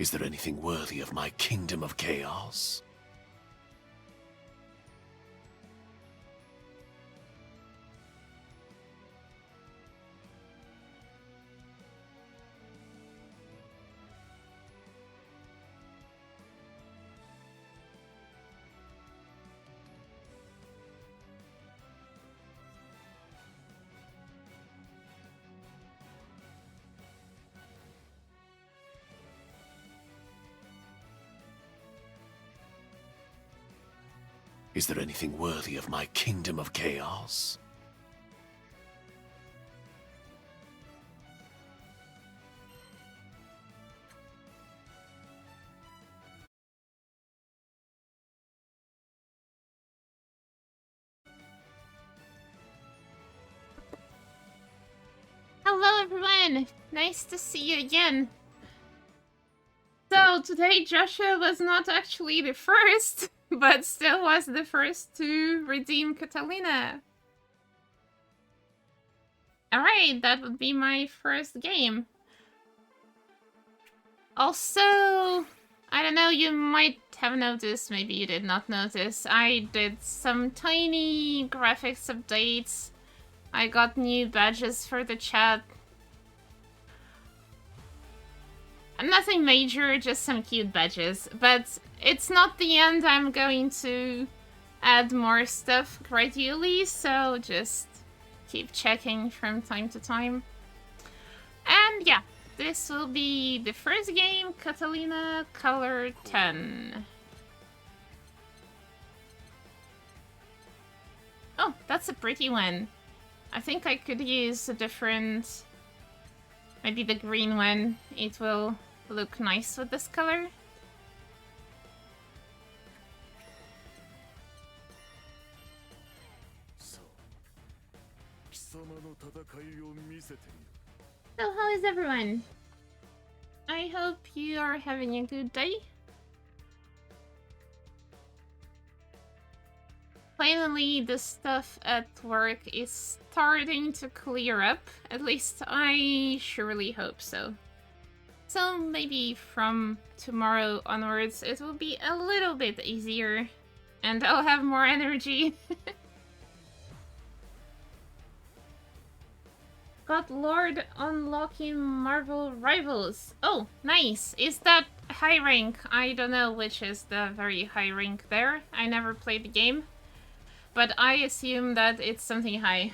Is there anything worthy of my kingdom of chaos? Is there anything worthy of my kingdom of chaos? Hello everyone! Nice to see you again. So today Joshua was not actually the first, but still was the first to redeem Catalina. Alright, that would be my first game. Also, I don't know, you might have noticed, maybe you did not notice, I did some tiny graphics updates. I got new badges for the chat. Nothing major, just some cute badges. But it's not the end. I'm going to add more stuff gradually, so just keep checking from time to time. And yeah, this will be the first game, Catalina Color 10. Oh, that's a pretty one. I think I could use a different... Maybe the green one. It will look nice with this color. So how is everyone? I hope you are having a good day. Finally, the stuff at work is starting to clear up. At least I surely hope so. So maybe from tomorrow onwards it will be a little bit easier and I'll have more energy. Got Lord unlocking Marvel Rivals. Oh, nice. Is that high rank? I don't know which is the very high rank there. I never played the game. But I assume that it's something high.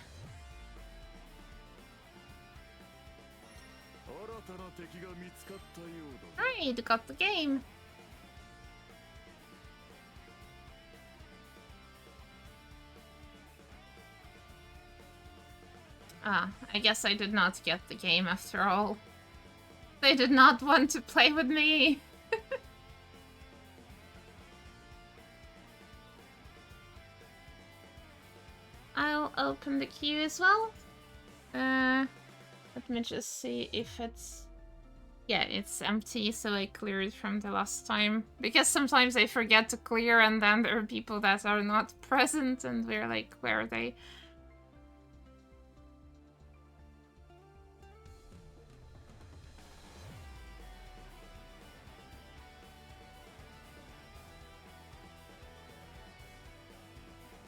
Alright, got the game. Ah, I guess I did not get the game after all. They did not want to play with me. I'll open the queue as well. Let me just see if it's... Yeah, it's empty, so I cleared from the last time. Because sometimes I forget to clear and then there are people that are not present and we're like, where are they?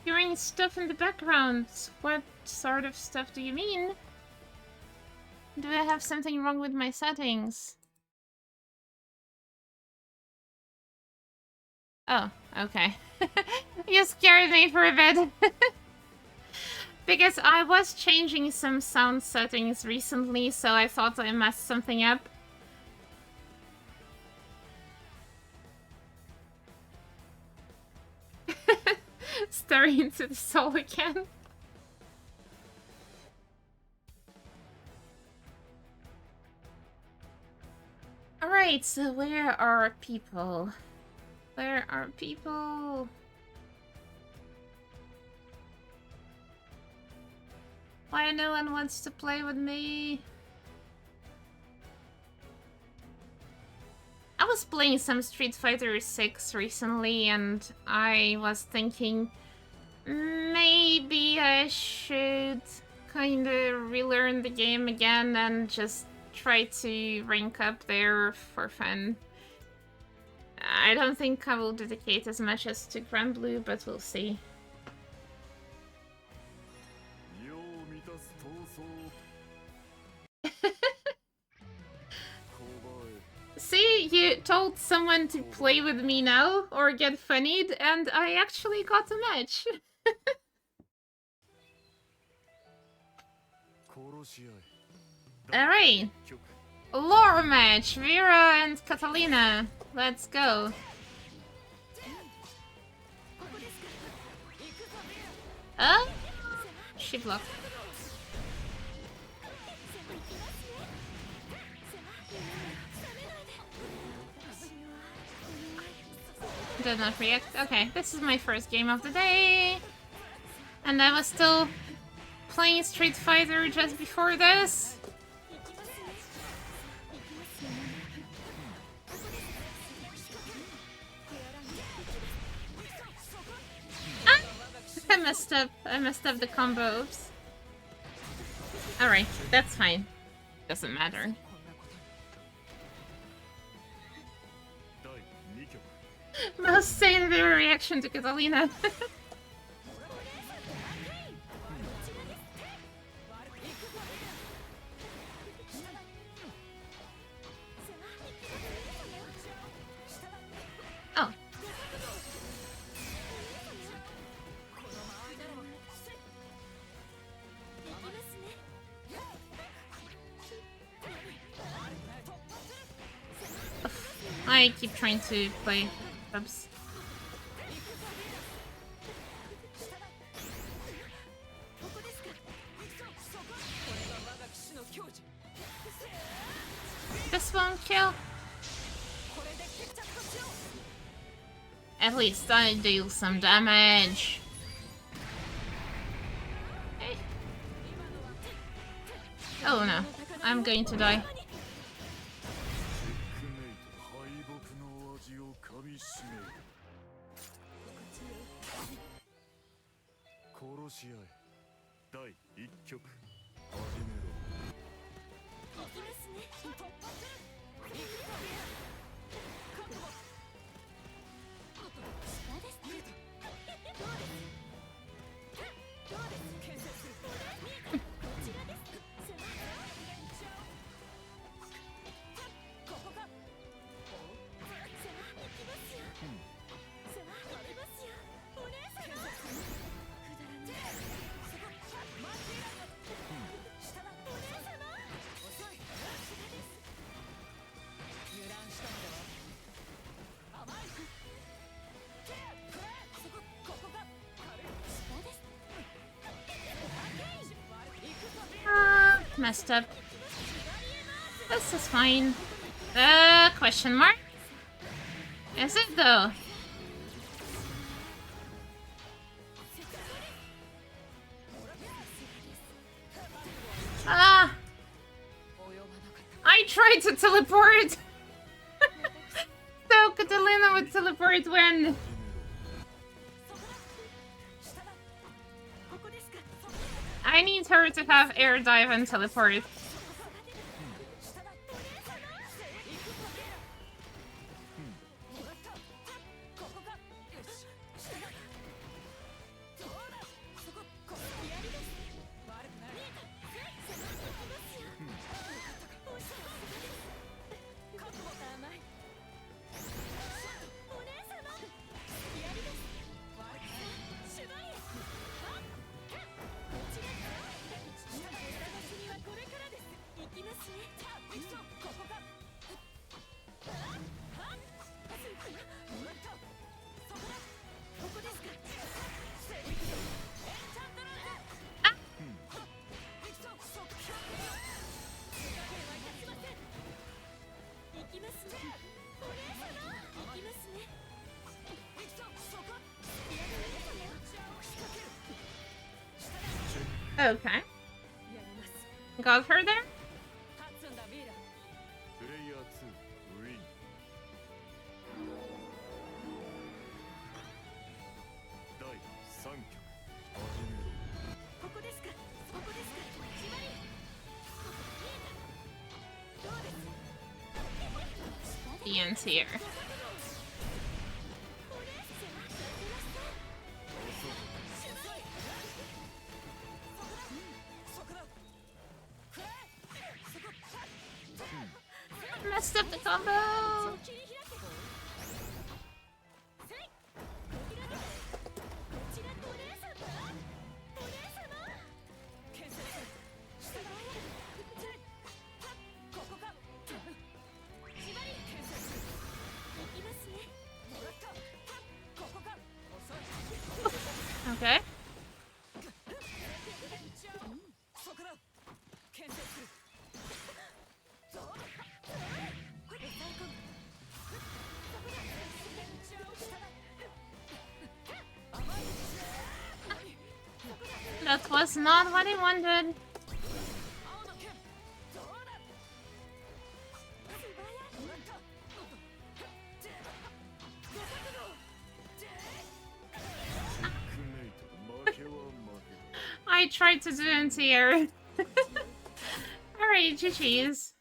Hearing stuff in the background. What sort of stuff do you mean? Do I have something wrong with my settings? Oh, okay. You scared me for a bit. Because I was changing some sound settings recently, so I thought I messed something up. Staring into the soul again. Alright, so where are people? Where are people? Why no one wants to play with me? I was playing some Street Fighter 6 recently and I was thinking maybe I should kind of relearn the game again and just try to rank up there for fun. I don't think I will dedicate as much as to Grand Blue, but we'll see. See, you told someone to play with me now, or get funnied, and I actually got a match. Alright. Lore match, Vera and Catalina. Let's go. She blocked. Did not react. Okay, this is my first game of the day. And I was still playing Street Fighter just before this. Ah! I messed up the combos. Alright, that's fine. Doesn't matter. Most sane reaction to Catalina. Oh. I keep trying to play Bubs. This won't kill. At least I deal some damage. Okay. Oh no, I'm going to die. Messed up. This is fine. Question mark? Is it though? Ah! I tried to teleport! So Catalina would teleport when... I need her to have air dive and teleport. Okay. Got her there? The end's here. Messed up the combo! Okay. That was not what I wanted. I tried to do anti-air. Alright, GG's.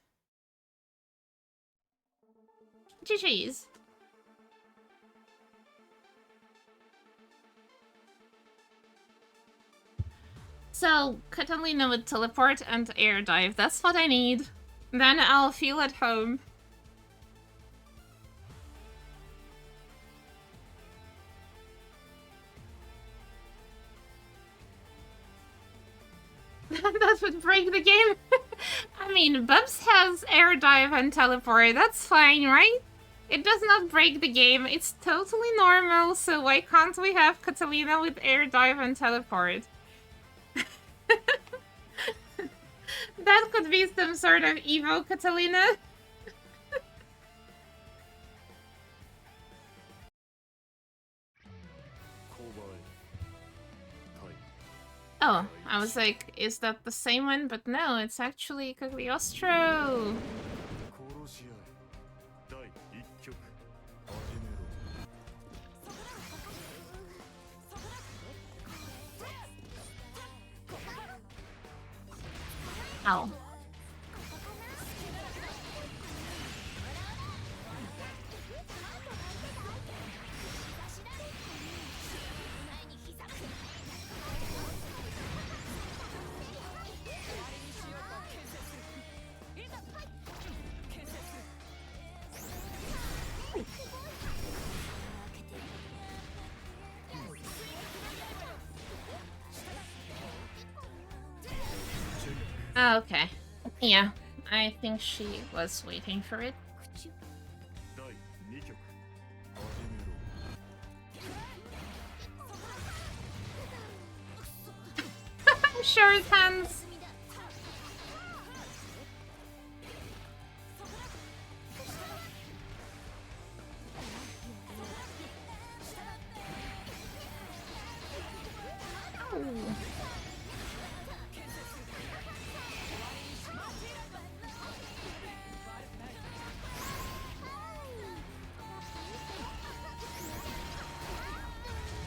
GG's. So, Catalina would teleport and air dive. That's what I need. Then I'll feel at home. That would break the game. I mean, Bubs has air dive and teleport. That's fine, right? It does not break the game. It's totally normal, so why can't we have Catalina with air dive and teleport? That could be some sort of Evo Catalina. Oh, I was like, is that the same one? But no, it's actually Cagliostro. Ow. Okay. Yeah, I think she was waiting for it. I'm sure it hands.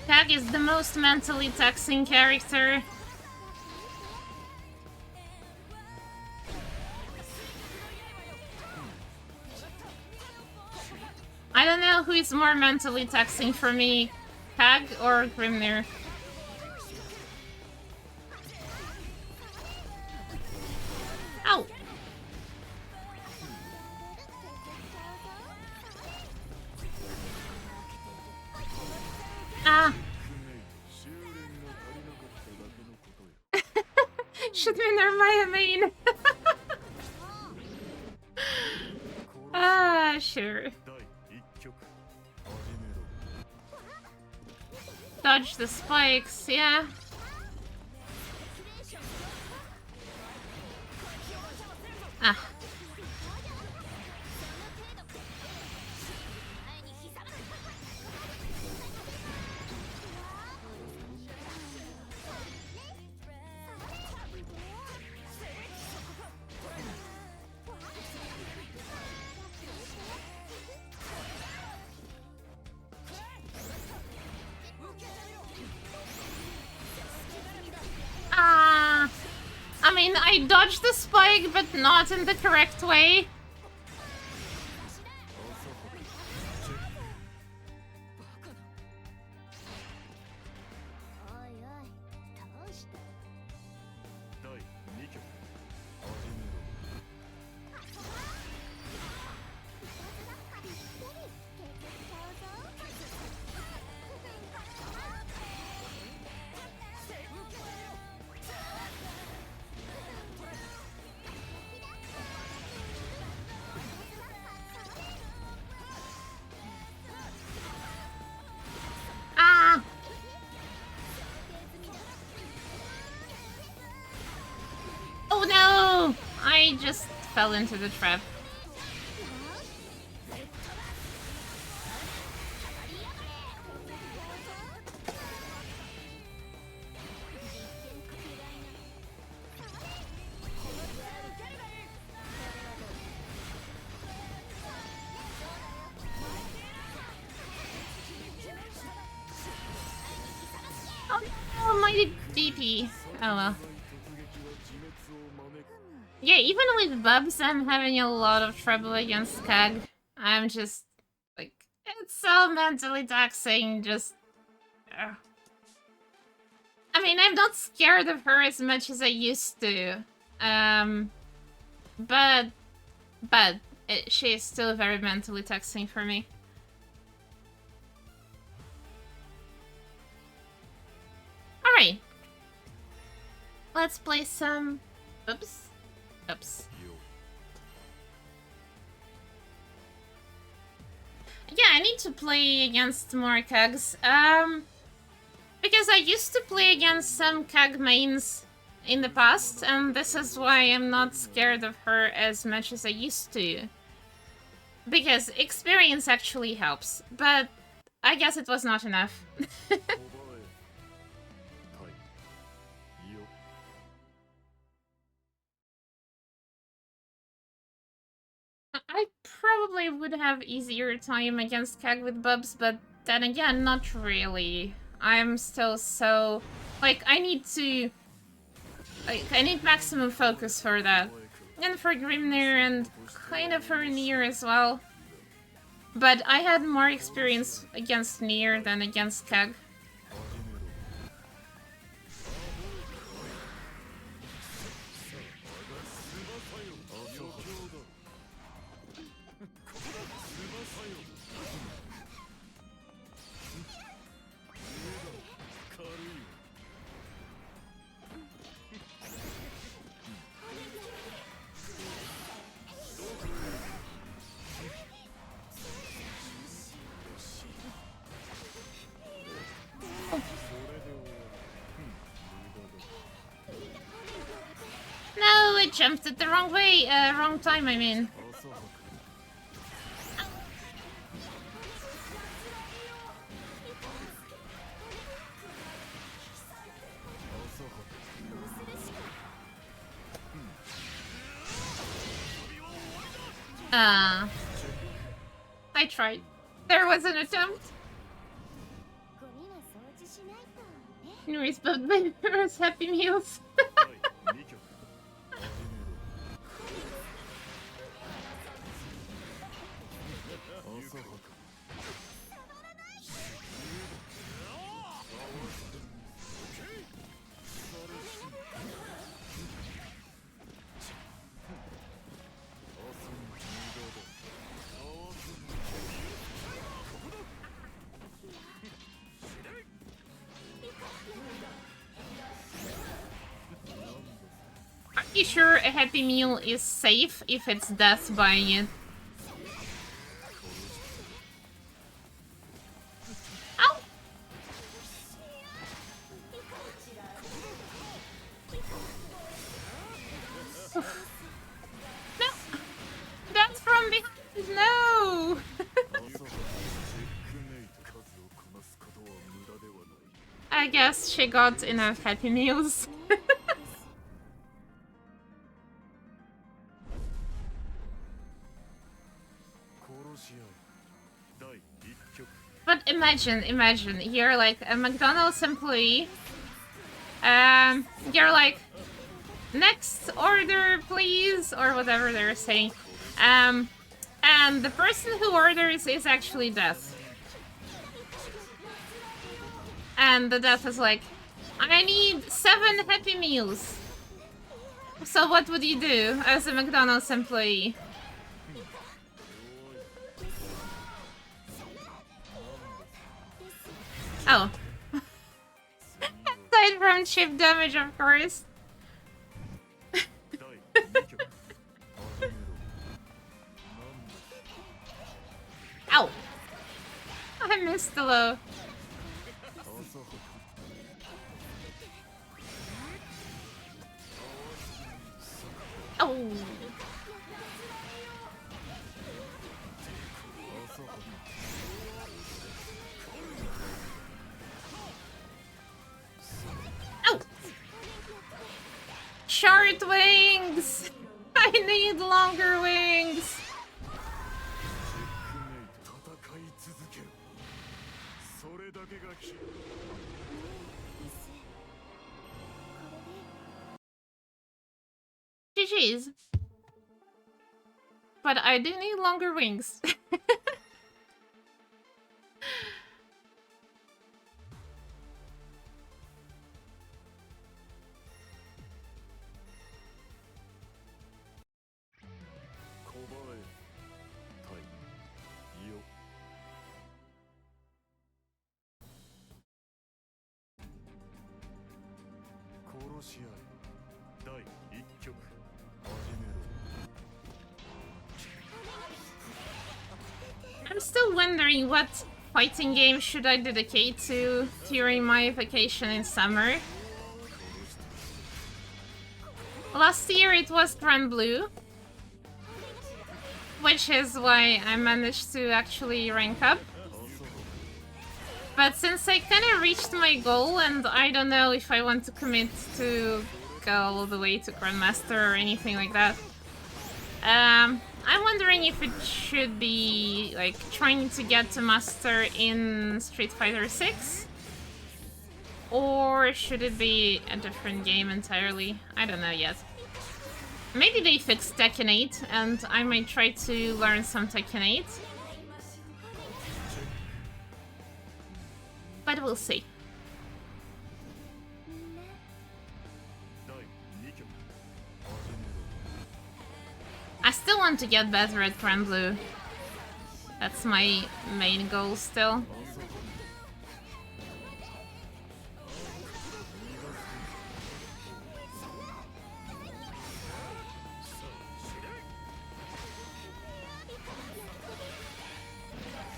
Tag is the most mentally taxing character. I don't know who is more mentally taxing for me, Tag or Grimnir. Ow! Ah! Should be Maya main. Ah, sure. Dodge the spikes, yeah. Ah. I mean, I dodged the spike, but not in the correct way. I just fell into the trap. Oh, my DP. Oh well. Yeah, even with Bubs, I'm having a lot of trouble against Kag. I'm just, like, it's so mentally taxing, just... I mean, I'm not scared of her as much as I used to. But she is still very mentally taxing for me. Alright. Let's play some... Oops. Oops. Yeah, I need to play against more Kags. Because I used to play against some Kag mains in the past, and this is why I'm not scared of her as much as I used to. Because experience actually helps, but I guess it was not enough. I probably would have easier time against Kag with Bubs, but then again, not really. I'm still so... Like, I need to... Like, I need maximum focus for that. And for Grimnir, and kind of for Nier as well. But I had more experience against Nier than against Kag. No, I jumped it the wrong way, wrong time, I mean. I tried. There was an attempt. Anyways, but there's Happy Meals. Are you sure a Happy Meal is safe if it's death buying it? Ow! No! That's from behind! No! I guess she got enough Happy Meals. But imagine, you're like a McDonald's employee. You're like, next order, please, or whatever they're saying. And the person who orders is actually Death. And the Death is like, I need 7 Happy Meals. So what would you do as a McDonald's employee? Oh. Aside from chip damage, of course. Ow! I missed the low. Oh, Ow! Ow! Short wings! I need longer wings! GG's. But I do need longer wings. I'm still wondering what fighting game should I dedicate to during my vacation in summer. Last year it was Grand Blue, which is why I managed to actually rank up. But since I kind of reached my goal and I don't know if I want to commit to go all the way to Grandmaster or anything like that, I'm wondering if it should be like trying to get to Master in Street Fighter 6, or should it be a different game entirely? I don't know yet. Maybe they fixed Tekken 8 and I might try to learn some Tekken 8. But we'll see. I still want to get better at Grand Blue. That's my main goal still.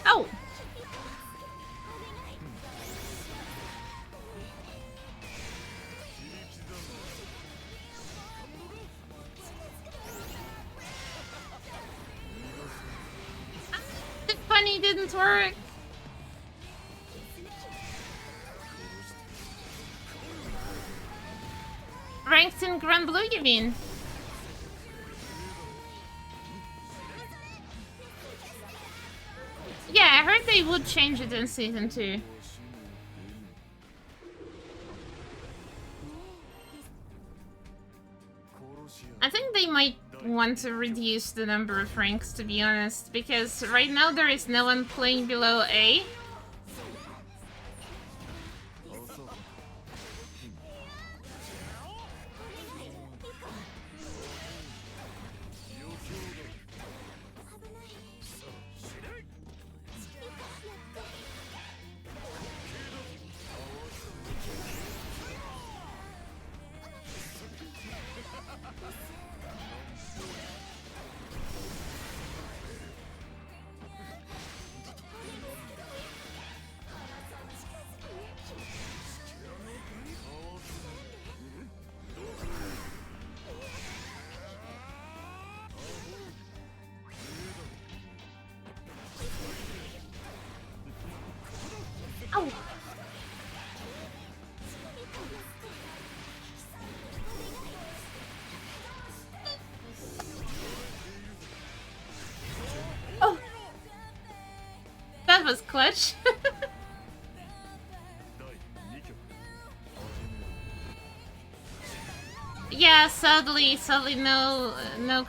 Oh! The funny didn't work. Ranked in Grand Blue, you mean? Yeah, I heard they would change it in Season 2. I think they might want to reduce the number of ranks, to be honest, because right now there is no one playing below A. Oh. Oh. That was clutch. Yeah, sadly no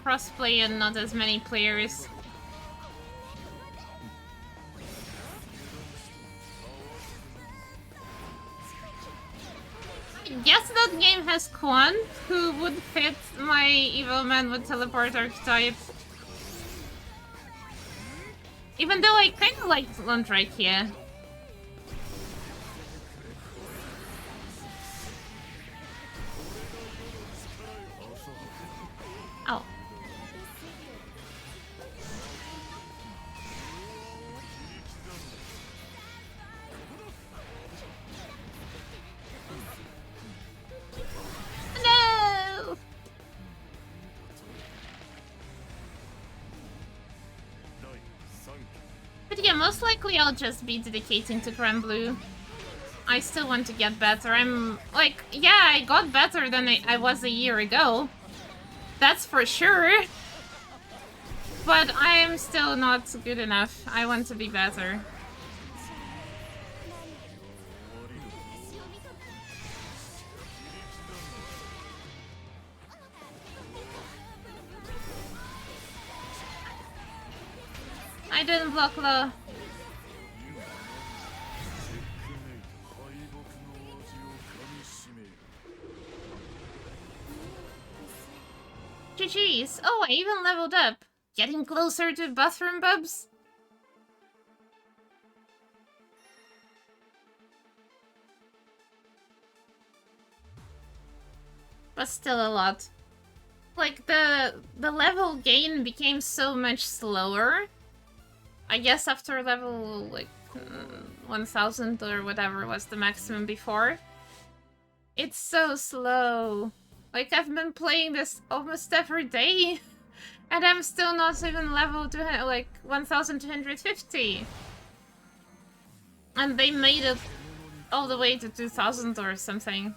crossplay and not as many players. I guess that game has Quan, who would fit my evil man with teleport archetype. Even though I kind of liked Londrakia. Oh. No! But yeah, most likely I'll just be dedicating to Grand Blue. I still want to get better. I'm like, yeah, I got better than I was a year ago. That's for sure. But I am still not good enough. I want to be better. I didn't block low. GG's. Oh, I even leveled up. Getting closer to bathroom Bubs. But still a lot. Like, the level gain became so much slower. I guess after level, like, 1000 or whatever was the maximum before. It's so slow. Like, I've been playing this almost every day, and I'm still not even level 200, like 1250. And they made it all the way to 2000 or something.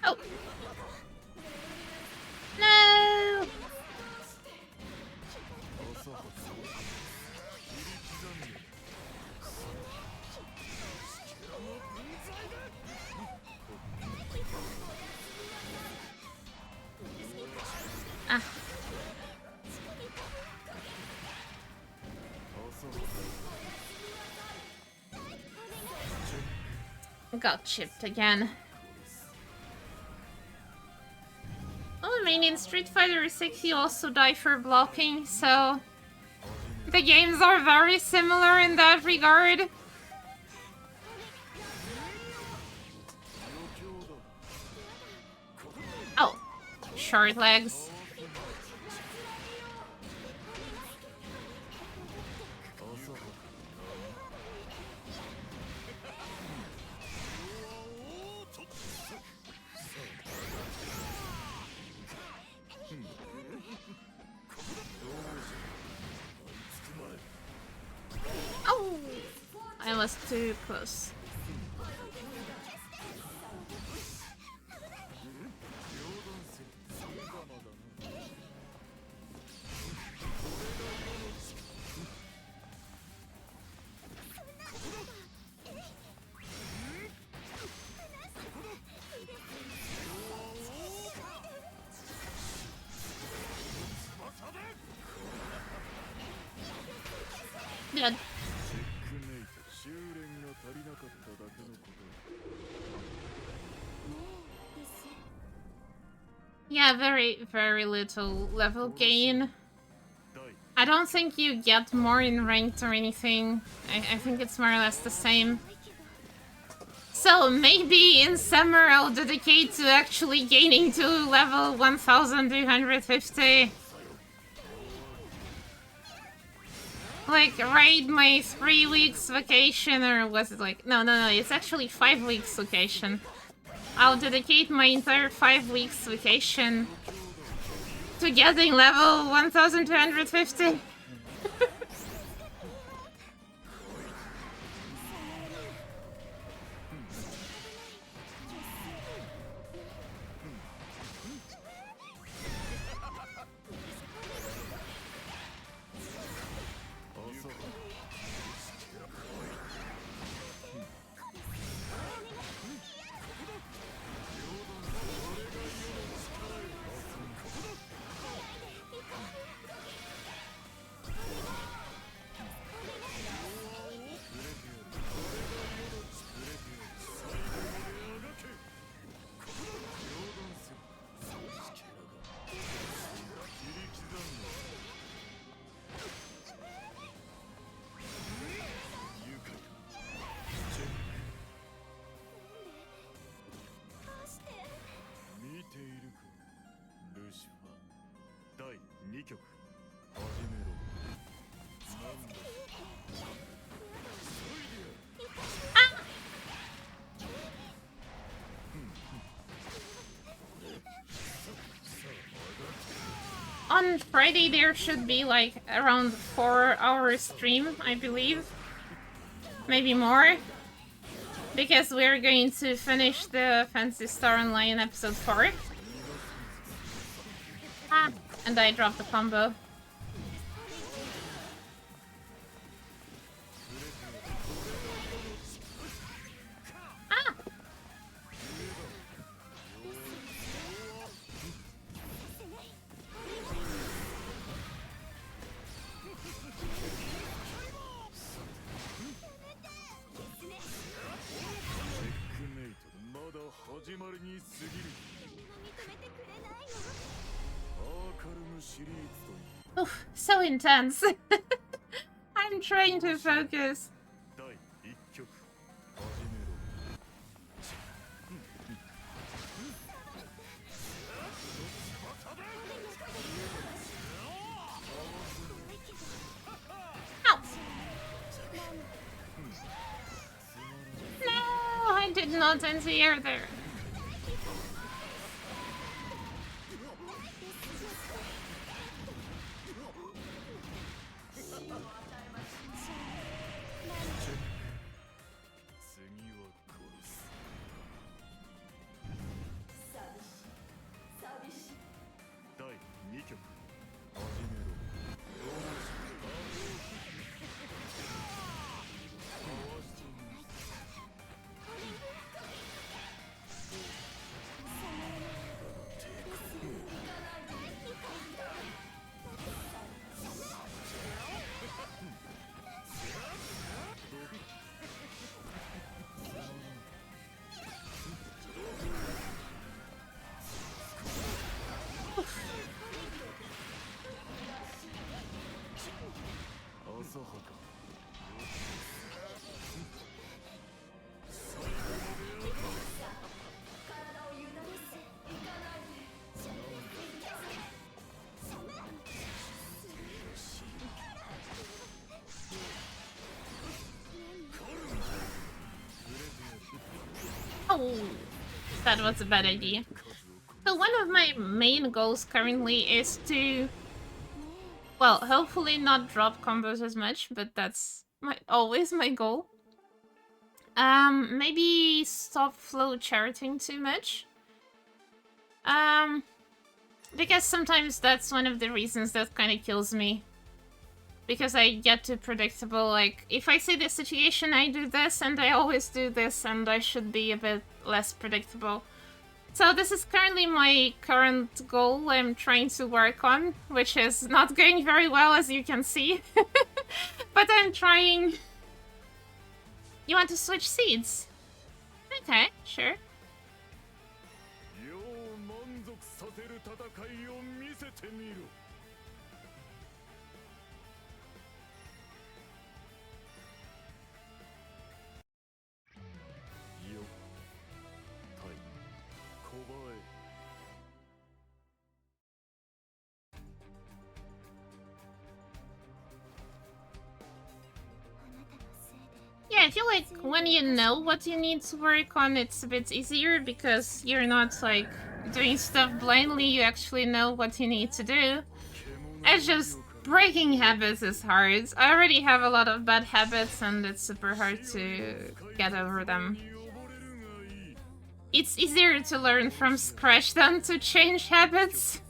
Oh! No! Ah. Got chipped again. Oh, I mean, in Street Fighter 6 you also die for blocking, so the games are very similar in that regard. Oh, short legs. Oh, I was too close. Dead. Yeah, very, very little level gain. I don't think you get more in ranked or anything. I think it's more or less the same. So maybe in summer I'll dedicate to actually gaining to level 1250. Like, raid my 3 weeks vacation, or was it like... No, it's actually 5 weeks vacation. I'll dedicate my entire 5 weeks vacation to getting level 1250. on Friday there should be like around 4-hour stream, I believe. Maybe more. Because we're going to finish the Fantasy Star Online episode 4. Ah, and I dropped the combo. Ah! Oof, so intense. I'm trying to focus. Ow. No, I did not anti-air there. Oh, that was a bad idea. So one of my main goals currently is to, well, hopefully not drop combos as much, but that's always my goal. Maybe stop flow charting too much. Because sometimes that's one of the reasons that kind of kills me. Because I get too predictable, like, if I see this situation, I do this, and I always do this, and I should be a bit less predictable. So this is currently my current goal I'm trying to work on, which is not going very well, as you can see. But I'm trying. You want to switch seeds? Okay, sure. Yeah, I feel like when you know what you need to work on, it's a bit easier because you're not, like, doing stuff blindly, you actually know what you need to do. It's just breaking habits is hard. I already have a lot of bad habits and it's super hard to get over them. It's easier to learn from scratch than to change habits.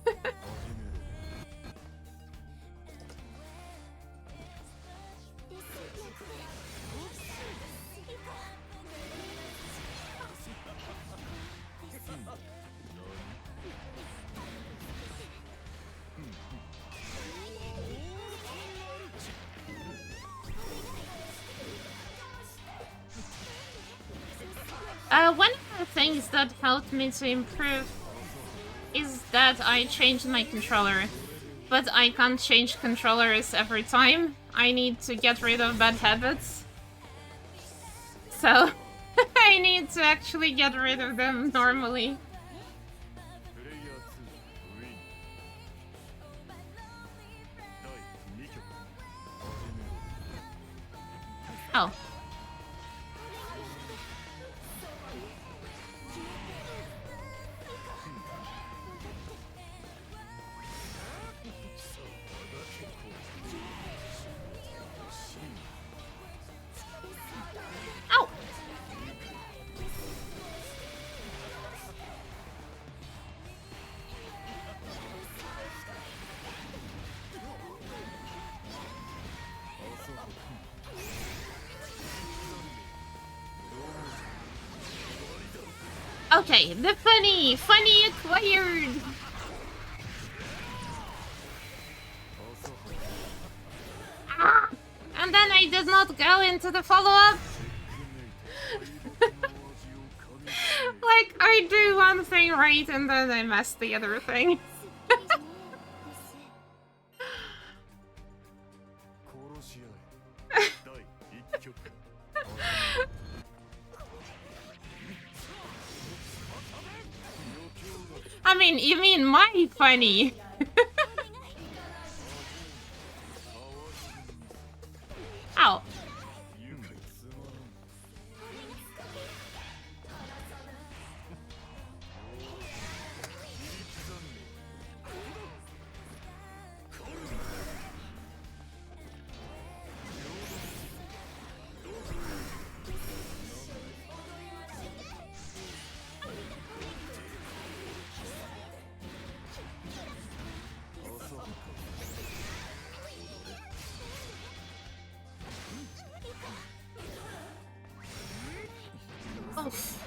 One of the things that helped me to improve is that I changed my controller. But I can't change controllers every time. I need to get rid of bad habits. So, I need to actually get rid of them normally. Oh. Okay, the funny acquired. Ah, and then I did not go into the follow-up. Like, I do one thing right and then I mess the other thing. I mean, you mean my funny? Ow. Oof.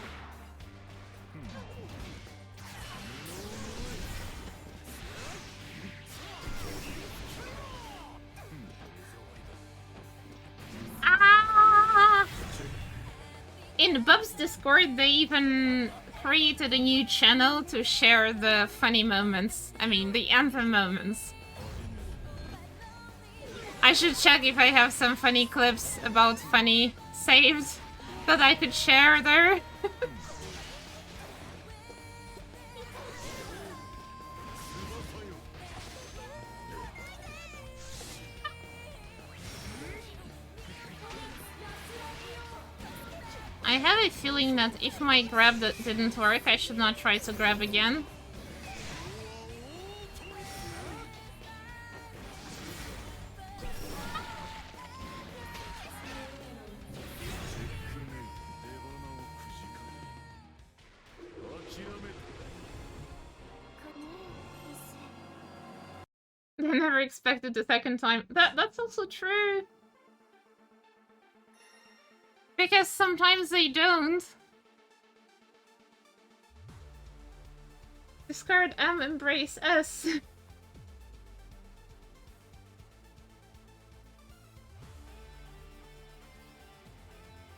Ah! In Bubs Discord, they even created a new channel to share the funny moments. I mean, the anthem moments. I should check if I have some funny clips about funny saved that I could share there. I have a feeling that if my grab didn't work, I should not try to grab again. I never expected the second time. That's also true. Because sometimes they don't. Discard M, embrace S.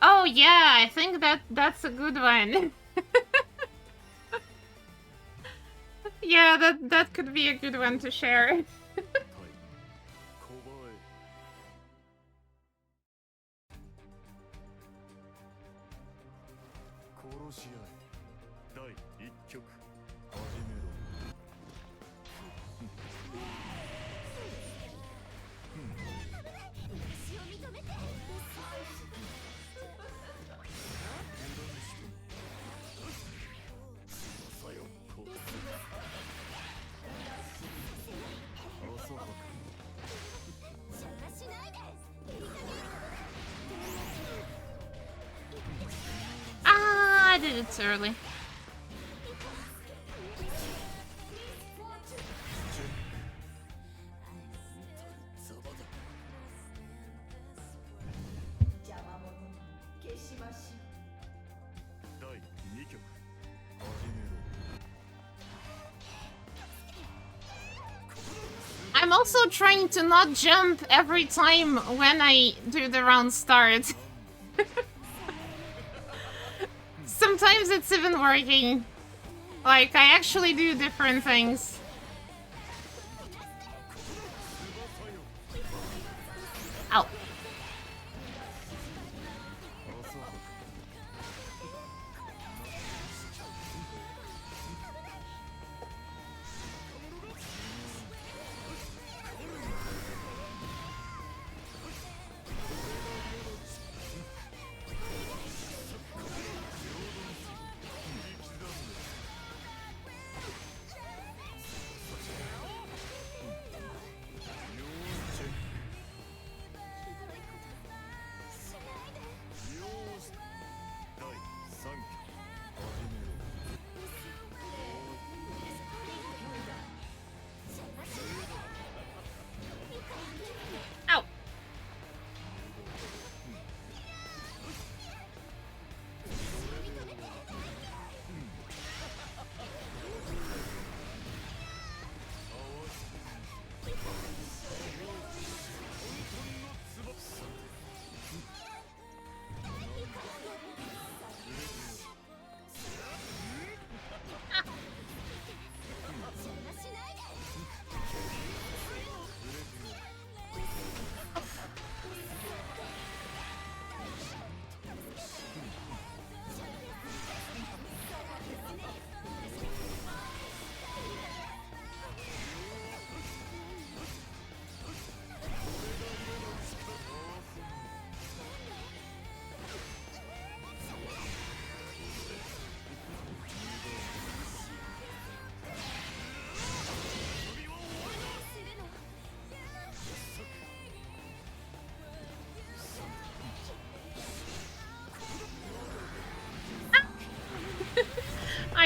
Oh yeah, I think that's a good one. Yeah, that could be a good one to share. I did it too early. I'm also trying to not jump every time when I do the round start. Sometimes it's even working. Like, I actually do different things. Ow.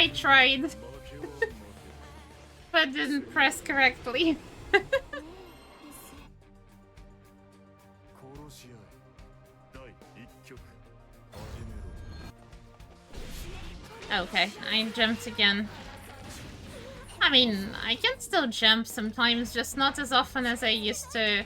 I tried. But didn't press correctly. Okay, I jumped again. I mean, I can still jump sometimes, just not as often as I used to.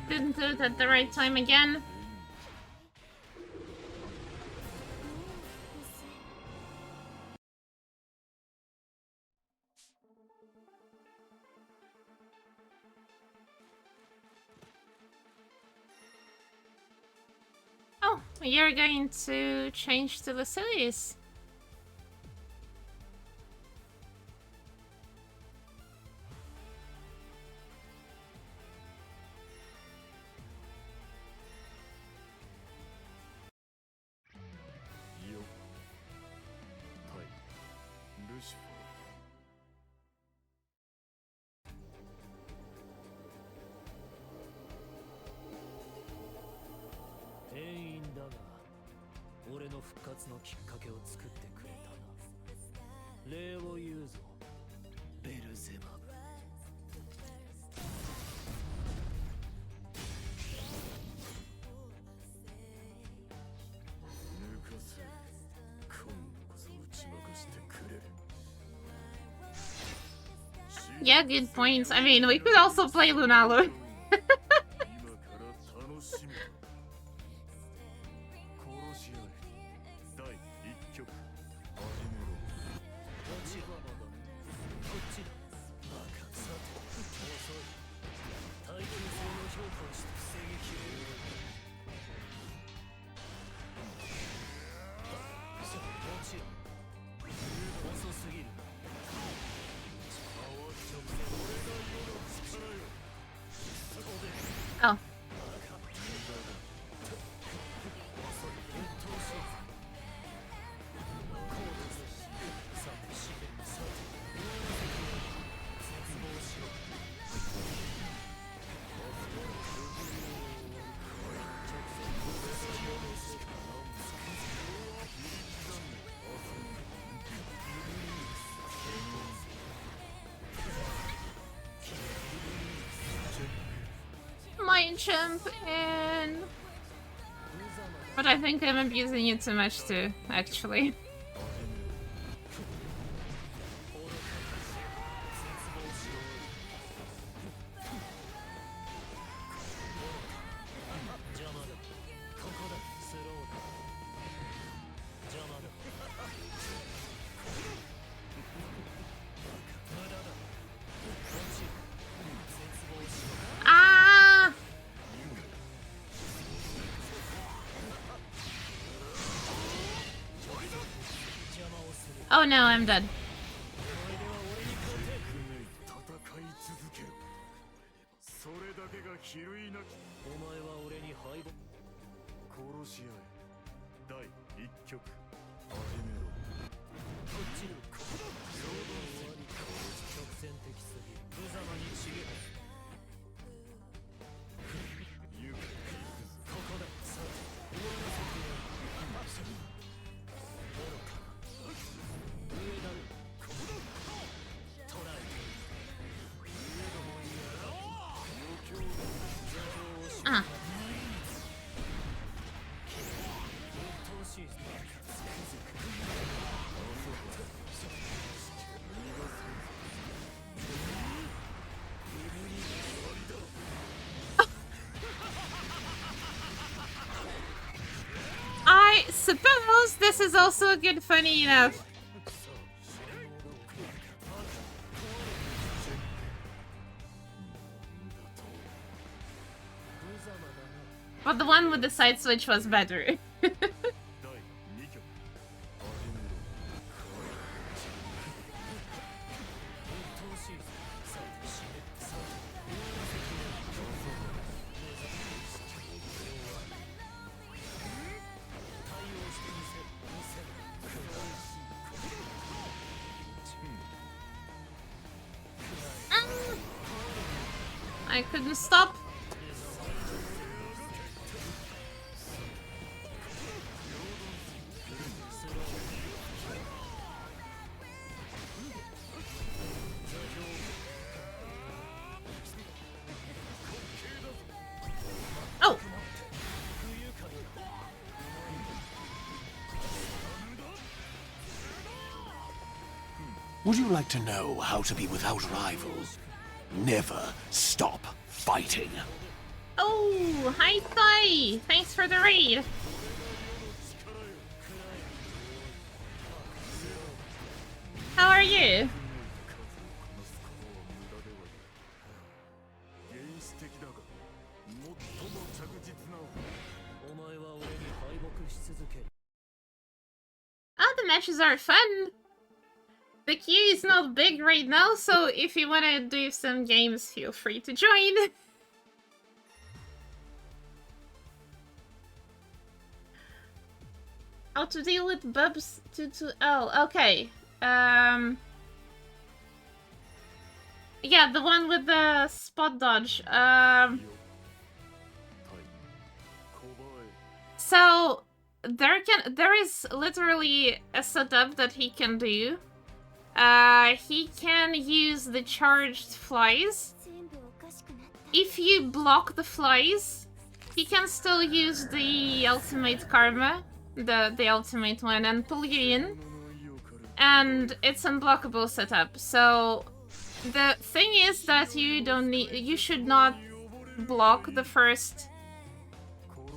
Didn't do it at the right time again. Oh, you're going to change to the series. Yeah, good points. I mean, we could also play Lunalo. Oh. Might jump in. But I think I'm abusing it too much too, actually. Oh no, I'm dead. Bubs, this is also good funny enough. But the one with the side switch was better. I couldn't stop. Oh! Would you like to know how to be without rivals? Never stop fighting. Oh, hi Thai! Thanks for the raid. How are you? Oh, the matches are fun. The queue is not big right now, so if you want to do some games, feel free to join. How to deal with Bubs 2-2-L. Okay. Yeah, the one with the spot dodge. So there is literally a setup that he can do. He can use the charged flies. If you block the flies, he can still use the ultimate karma, the ultimate one, and pull you in. And it's unblockable setup. So the thing is that you should not block the first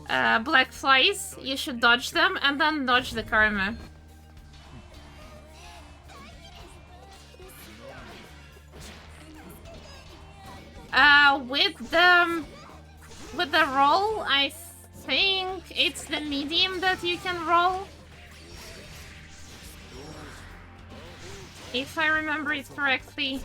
black flies. You should dodge them and then dodge the karma. With the roll, I think it's the medium that you can roll. If I remember it correctly.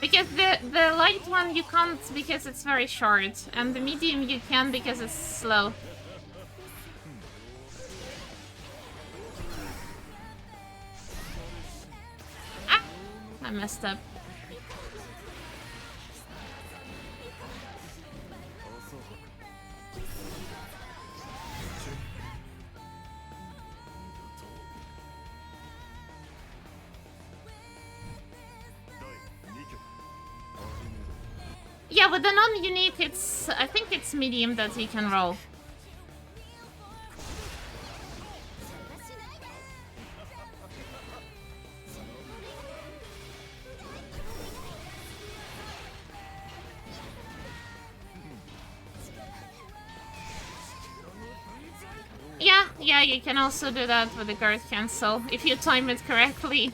Because the light one you can't because it's very short, and the medium you can because it's slow. Ah! I messed up. Yeah, with the non-unique, I think it's medium that you can roll. Yeah, you can also do that with the guard cancel, if you time it correctly.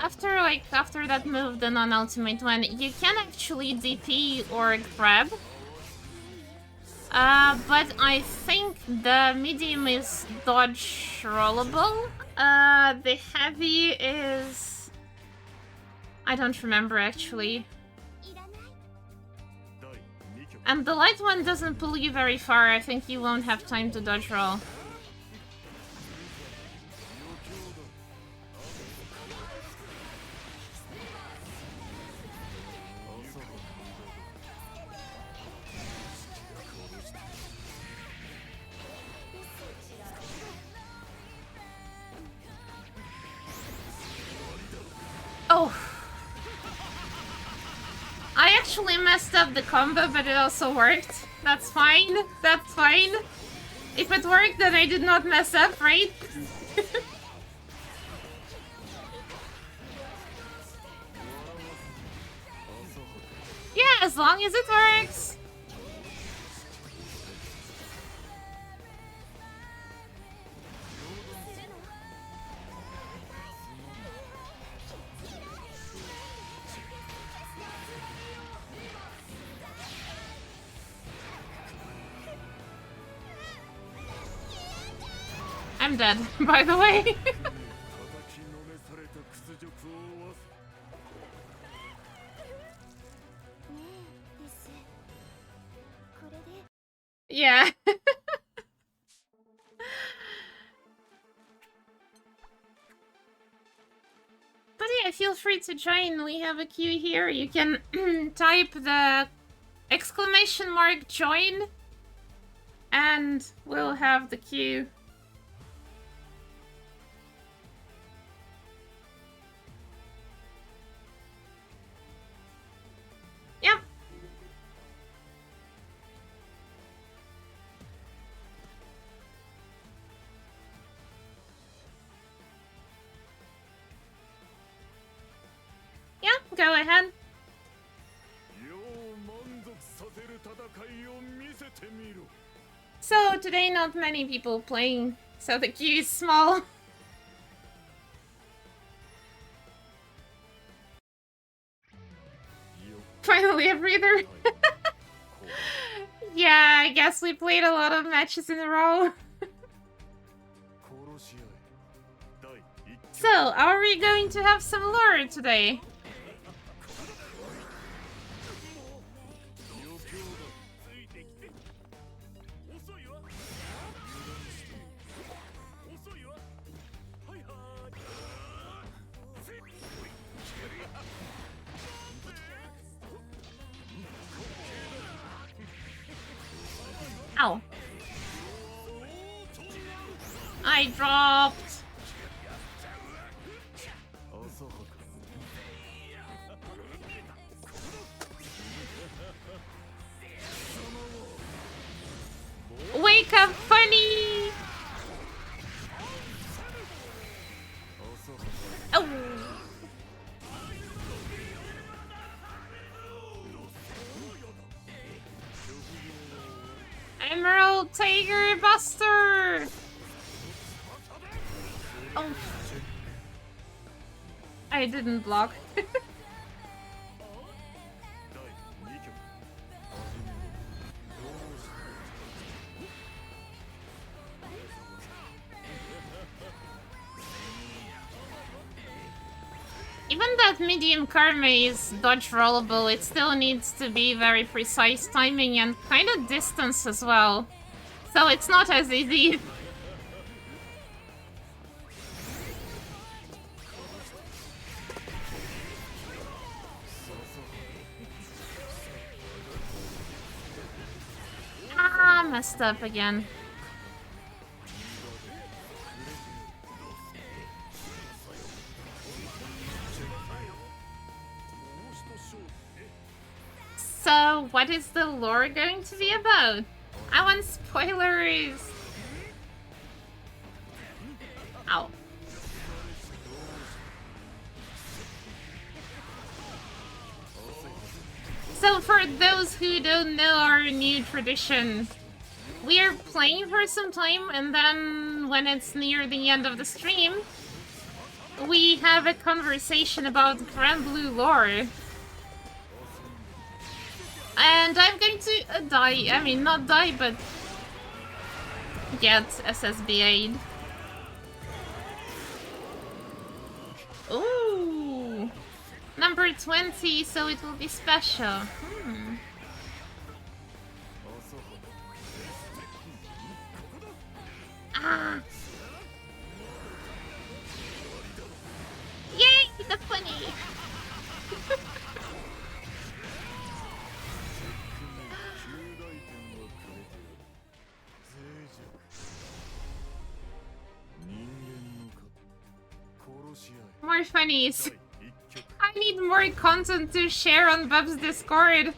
after that move, the non-ultimate one, you can actually DP or grab. But I think the medium is dodge rollable. The heavy is... I don't remember actually. And the light one doesn't pull you very far. I think you won't have time to dodge roll. Oh! I actually messed up the combo, but it also worked. That's fine. That's fine. If it worked, then I did not mess up, right? Yeah, as long as it works. I'm dead, by the way. Yeah. But yeah, feel free to join. We have a queue here. You can type the exclamation mark join and we'll have the queue. Yep. Yeah, go ahead. So today not many people playing, so the queue is small. Finally a breather. Yeah, I guess we played a lot of matches in a row. So, are we going to have some lore today? Ow. I dropped. Wake up, funny! Oh. Emerald Tiger Buster! Oh. I didn't block. Even that medium karma is dodge rollable, it still needs to be very precise timing and kind of distance as well. So it's not as easy. Ah, messed up again. So, what is the lore going to be about? I want spoilers! Ow. So, for those who don't know our new tradition, we are playing for some time, and then when it's near the end of the stream, we have a conversation about Grand Blue lore. And I'm going to die. I mean, not die, but get SSBA'd. Ooh! Number 20, so it will be special. Ah! Yay! The funny! More funnies. I need more content to share on Bubs Discord.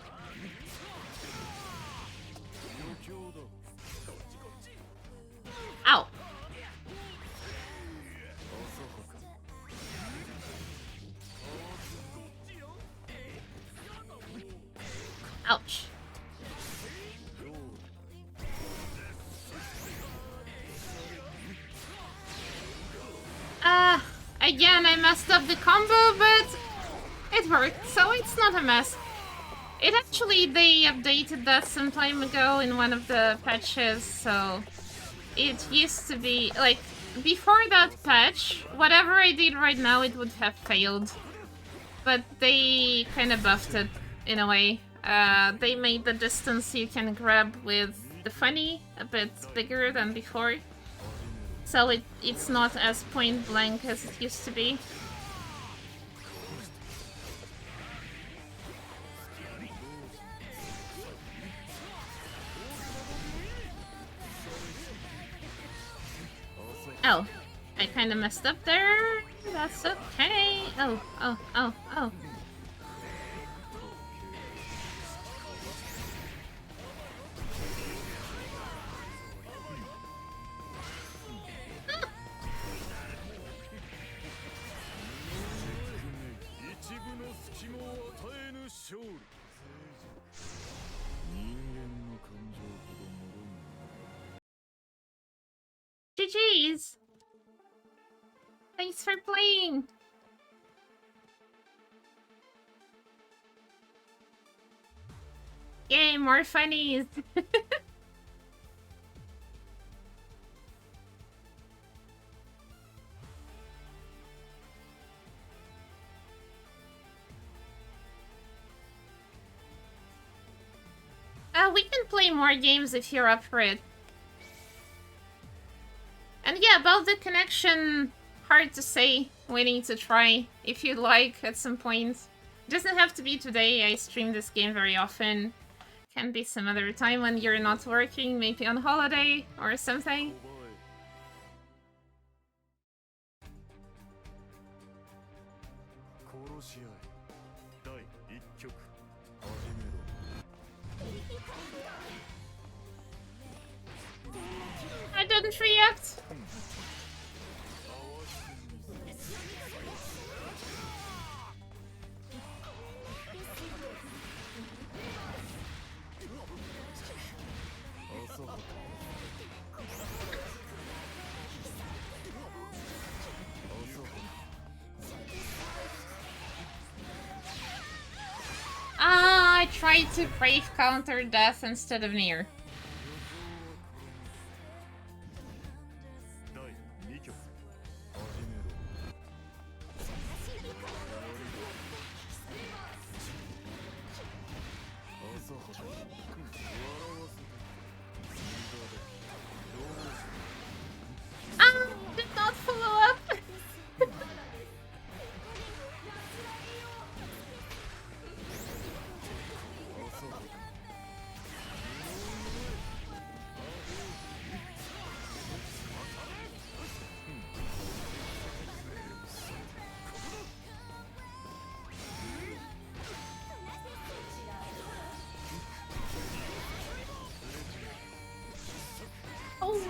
Ow. Ouch. Again, I messed up the combo, but it worked, so it's not a mess. It actually, they updated that some time ago in one of the patches, so it used to be, like, before that patch, whatever I did right now, it would have failed. But they kind of buffed it, in a way. They made the distance you can grab with the funny a bit bigger than before. So it's not as point blank as it used to be. Oh, I kind of messed up there. That's okay. Oh. GG's! Thanks for playing! Yay, more funnies! We can play more games if you're up for it. And yeah, about the connection, hard to say. Waiting to try, if you'd like, at some point. Doesn't have to be today, I stream this game very often. Can be some other time when you're not working, maybe on holiday or something. I didn't react. I tried to brave counter death instead of near. Did not follow up. Oh.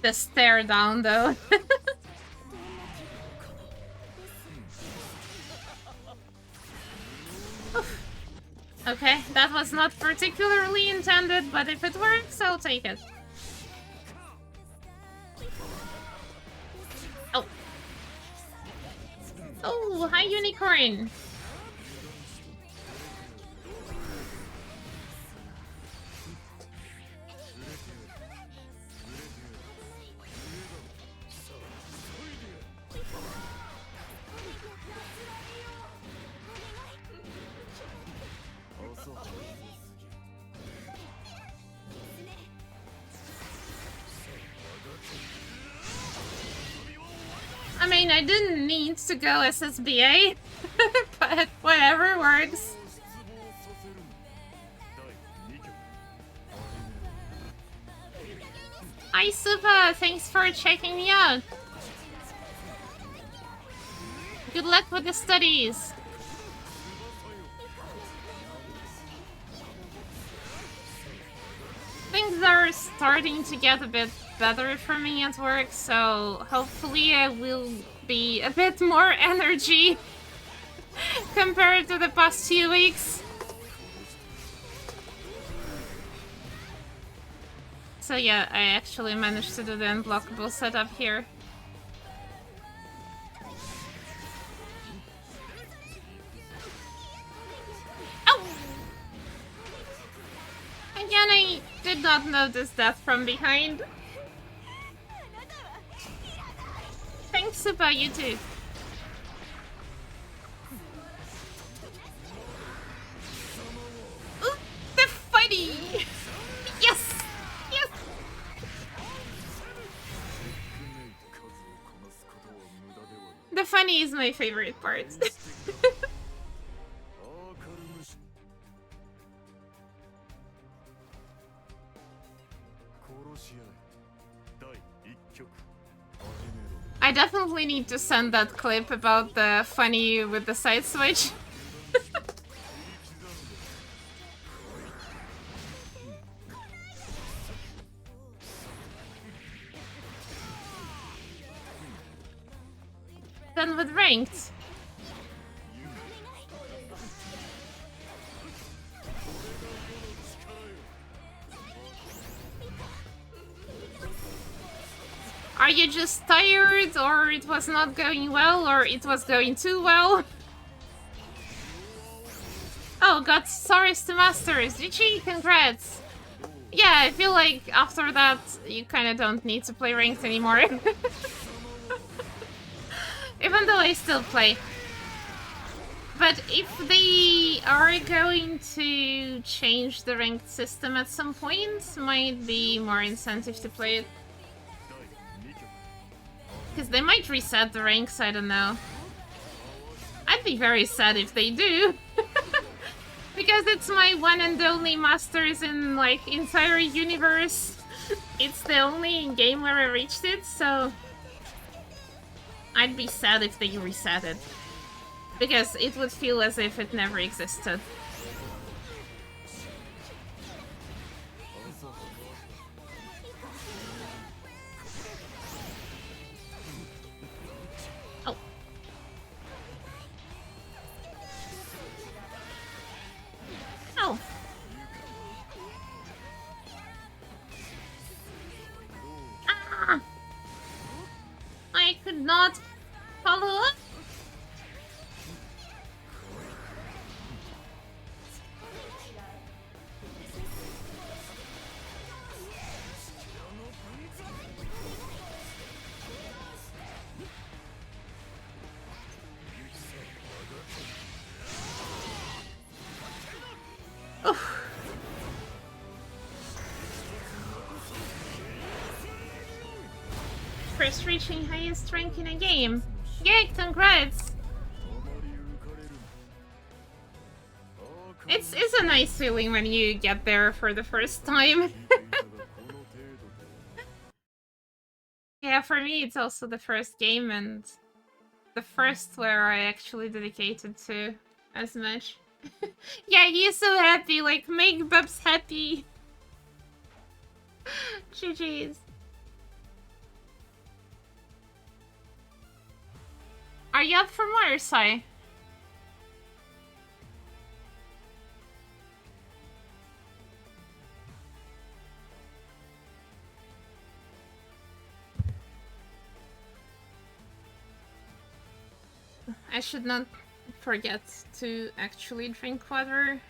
the stare down, though. Okay, that was not particularly intended, but if it works, I'll take it. Oh. Oh, hi, Unicorn. I mean, I didn't need to go SSBA, but whatever works. Hi, Supa! Thanks for checking me out. Good luck with the studies. Things are starting to get a bit better for me at work, so hopefully I will be a bit more energy compared to the past few weeks. So yeah, I actually managed to do the unblockable setup here. Oh! Again, I did not notice that from behind. Thanks, Supa, you too. Ooh, the funny! Yes! Yes! The funny is my favorite part. I definitely need to send that clip about the funny with the side switch. Then with ranked. Are you just tired, or it was not going well, or it was going too well? Oh, got Saris to Masters. GG, congrats. Yeah, I feel like after that, you kind of don't need to play ranked anymore. Even though I still play. But if they are going to change the ranked system at some point, might be more incentive to play it. Because they might reset the ranks, I don't know. I'd be very sad if they do. Because it's my one and only Masters in, like, entire universe. It's the only game where I reached it, so... I'd be sad if they reset it. Because it would feel as if it never existed. Oh. Oh. Ah! I could not follow up. Oof. First reaching highest rank in a game. Yay, congrats! It's a nice feeling when you get there for the first time. Yeah, for me it's also the first game and the first where I actually dedicated to as much. Yeah, he's so happy, like, make Bubs happy. GG's. you up for more, Sai? I should not forget to actually drink water.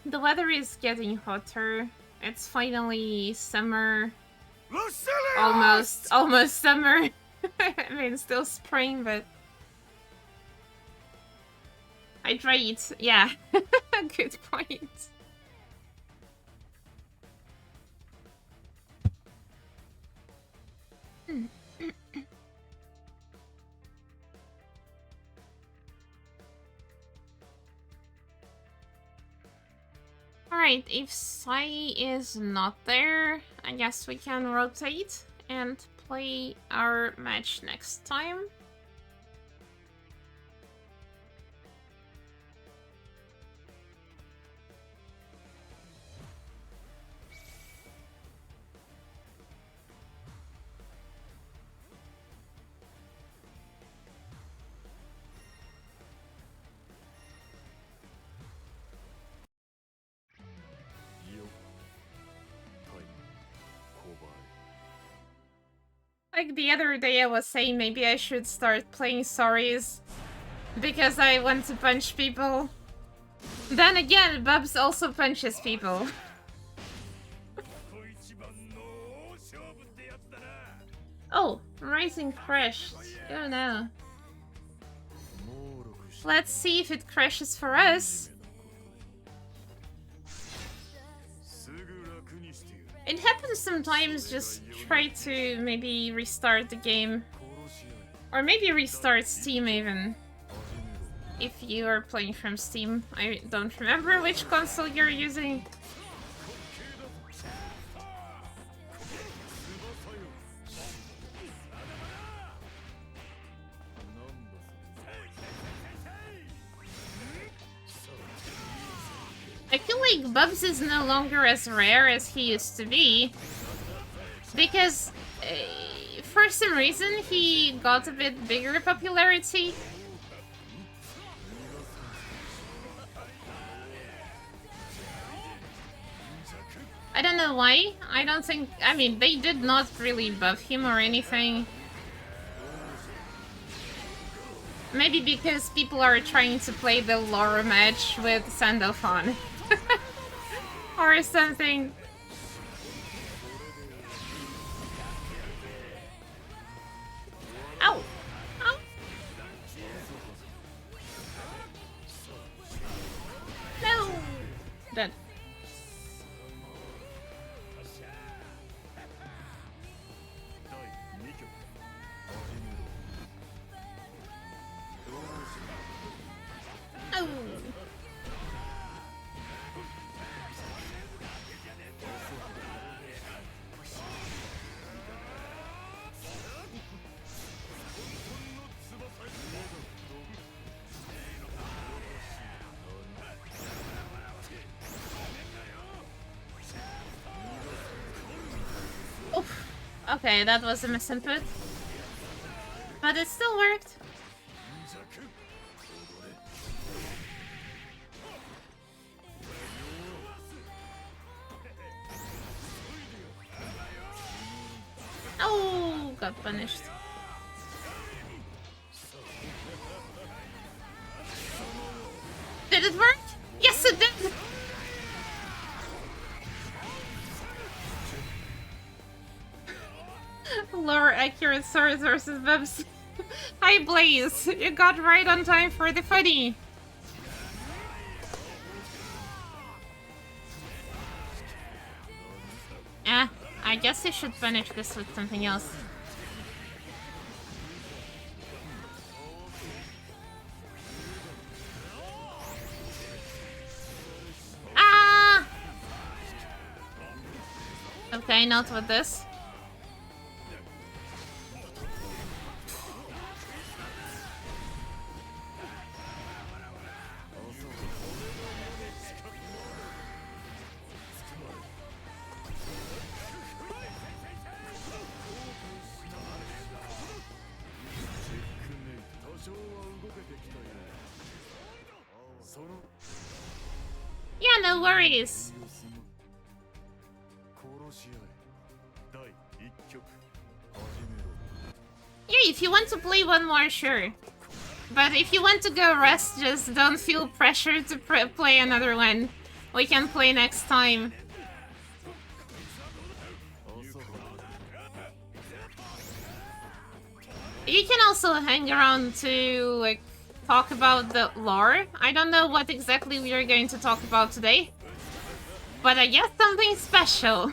The weather is getting hotter. It's finally summer. Almost summer. I mean, still spring, but hydrate. Yeah, good point. Alright, if Sai is not there, I guess we can rotate and play our match next time. Like the other day I was saying maybe I should start playing Sorries because I want to punch people. Then again, Bubs also punches people. Oh, Rising crashed. Oh no. Let's see if it crashes for us. It happens sometimes, just try to maybe restart the game. Or maybe restart Steam even. If you are playing from Steam. I don't remember which console you're using. I feel like Bubs is no longer as rare as he used to be. Because, for some reason, he got a bit bigger popularity. I don't know why. I don't think... I mean, they did not really buff him or anything. Maybe because people are trying to play the Laura match with Sandalphon. Or something. Ow! Ow! No! Dead. Oh! Oof. Okay, that was a misinput. But it still worked. Oh, got punished. Did it work? Yes, it did! Lower accurate swords versus Bubs. Hi, Blaze. You got right on time for the funny. I guess I should finish this with something else. Ah! Okay, not with this. no worries. Yeah, if you want to play one more, sure. But if you want to go rest, just don't feel pressure to play another one. We can play next time. You can also hang around to, like, talk about the lore. I don't know what exactly we are going to talk about today, but I guess something special.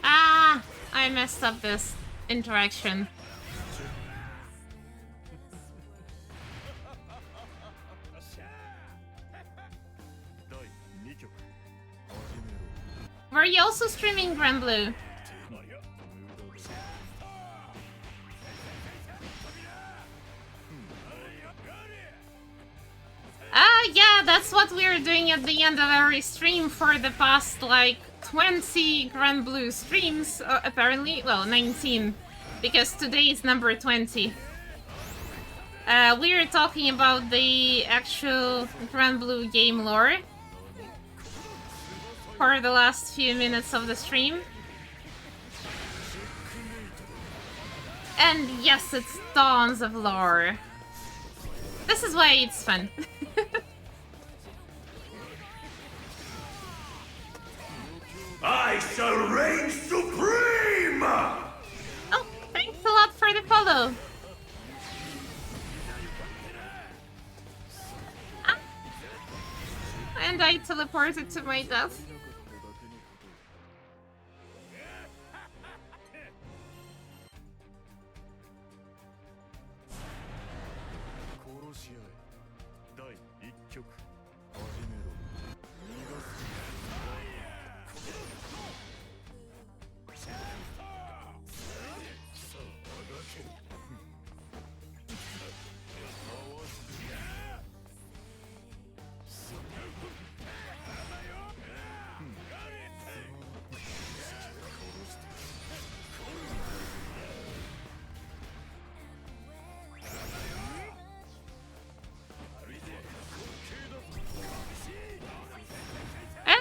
Ah, I messed up this interaction. Were you also streaming Grand Blue? Yeah, that's what we are doing at the end of every stream for the past, like, 20 Grand Blue streams, apparently. Well, 19, because today is number 20. We are talking about the actual Grand Blue game lore for the last few minutes of the stream. And yes, it's tons of lore. This is why it's fun. I shall reign supreme! Oh, thanks a lot for the follow. Ah. And I teleported to my death.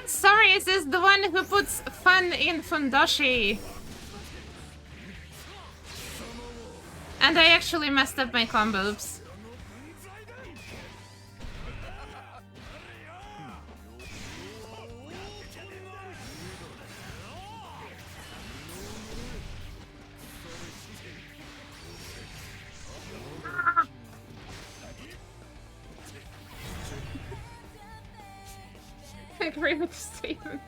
Sorry, is this the one who puts fun in Fundashi? And I actually messed up my combos. I agree with the statement.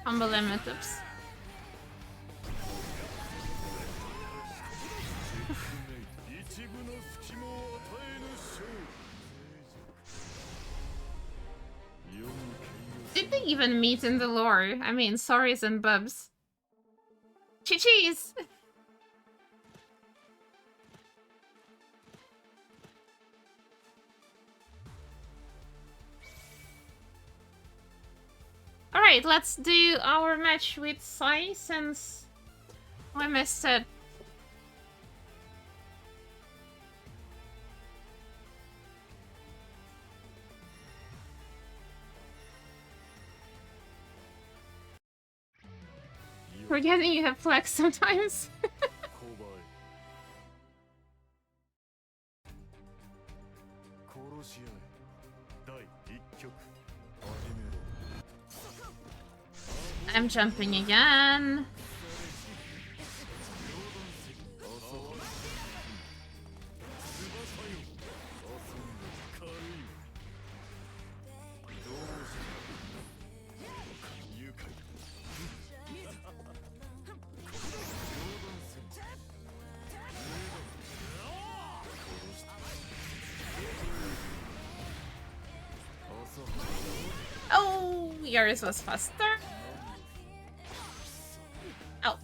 Combo limit, oops. Did they even meet in the lore? I mean, sorries and Bubs. Chi-cheese! Alright, let's do our match with Sai since we missed it. Forgetting you have flex sometimes. I'm jumping again. Yours was faster. Oh.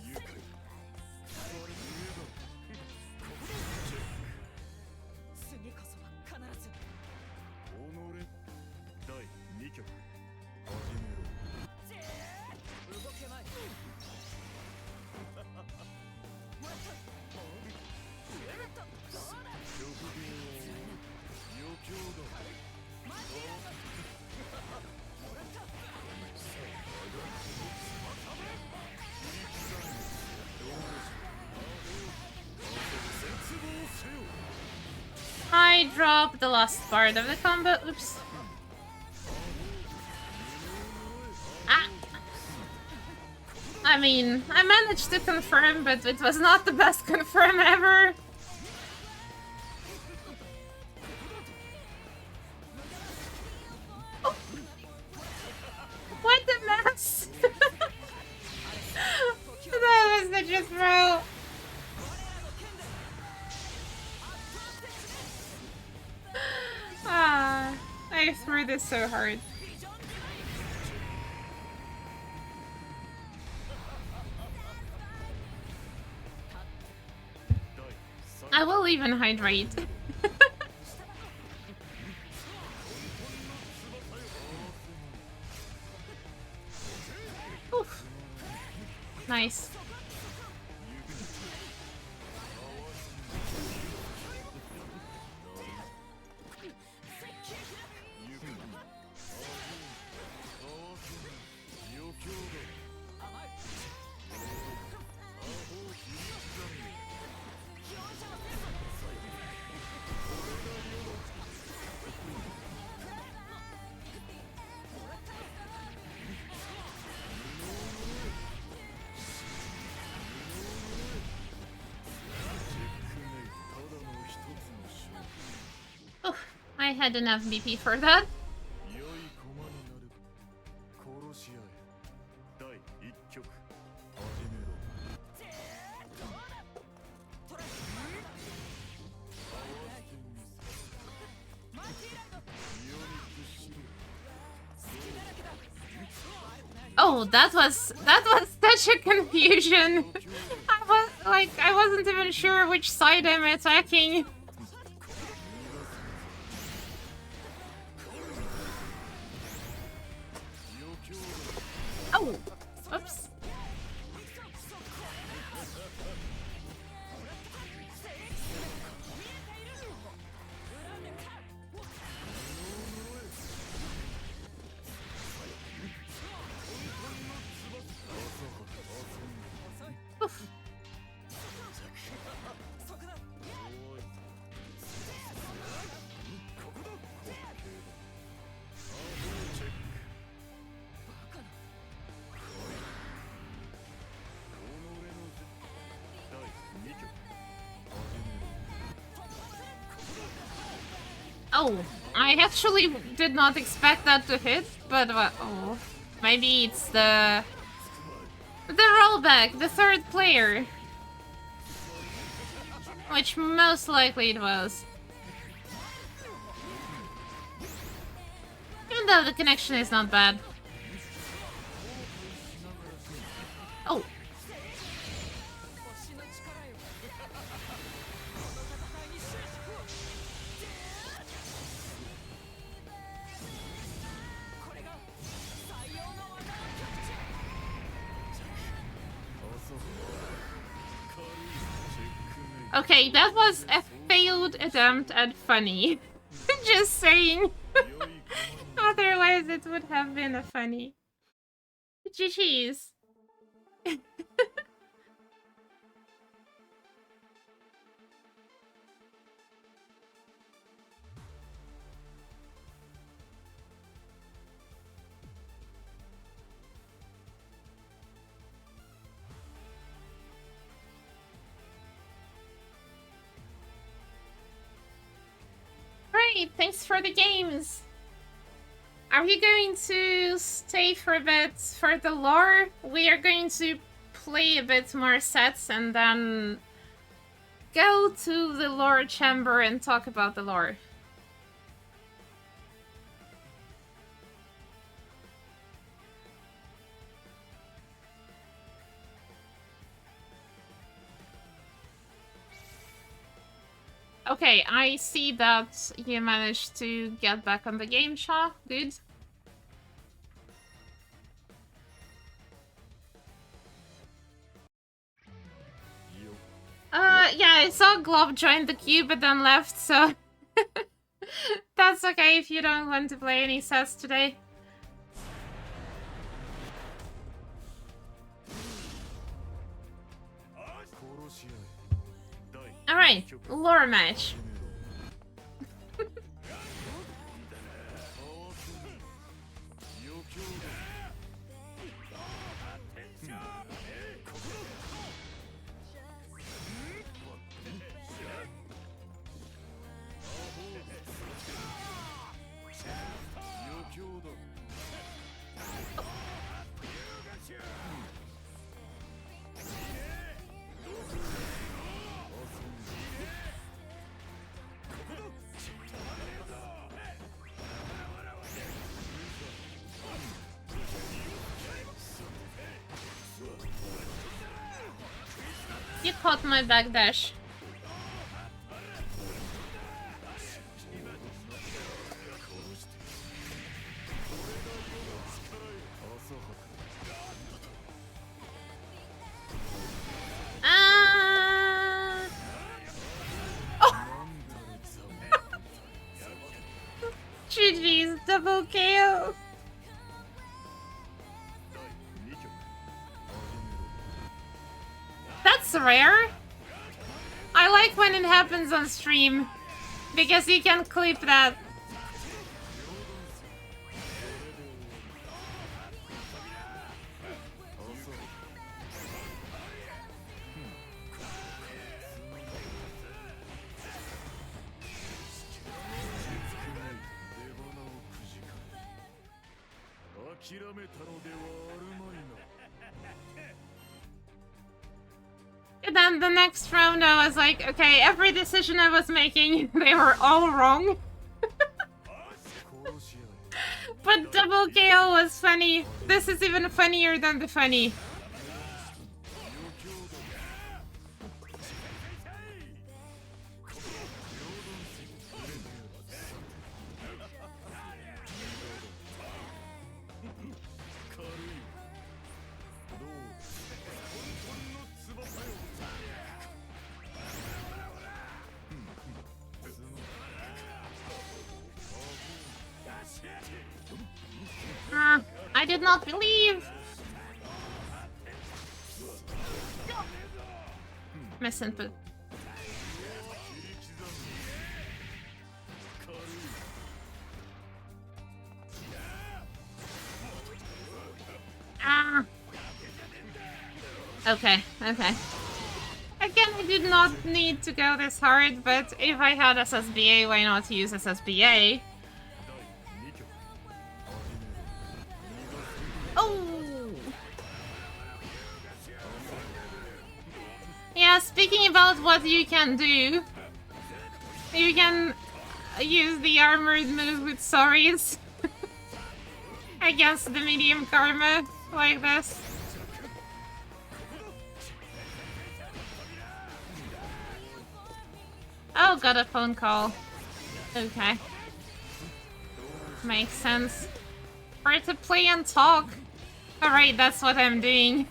I dropped the last part of the combo. Oops. Ah. I mean, I managed to confirm, but it was not the best confirm ever. Oh. What a mess! That was such a throw. Ah, I threw this so hard. I will even hydrate. Oof. Nice. Oh, I had enough BP for that. Oh, that was such a confusion. I wasn't even sure which side I'm attacking. Oh, oops. Oof. Oh, I actually did not expect that to hit, but oh, maybe it's the rollback, the third player, which most likely it was. Even though the connection is not bad. Oh. Okay, that was a failed attempt at funny. Just saying. Otherwise, it would have been a funny. GG's. Great, thanks for the games. Are you going to stay for a bit for the lore? We are going to play a bit more sets and then go to the lore chamber and talk about the lore. Okay, I see that you managed to get back on the game, Shaw. Good. Yeah, I saw Glob join the queue but then left, so... That's okay if you don't want to play any sets today. Alright, lore match. You caught my backdash. GG's double KO. That's rare. I like when it happens on stream because you can clip that. And then the next round I was like, okay, every decision I was making, they were all wrong. But double KO was funny. This is even funnier than the funny. I did not believe. Miss input. Okay, okay. Again, I did not need to go this hard, but if I had SSBA, why not use SSBA? Oh! Yeah, speaking about what you can do, you can use the armored move with sorries against the medium karma, like this. Oh, got a phone call. Okay. Makes sense. For it to play and talk. Alright, that's what I'm doing.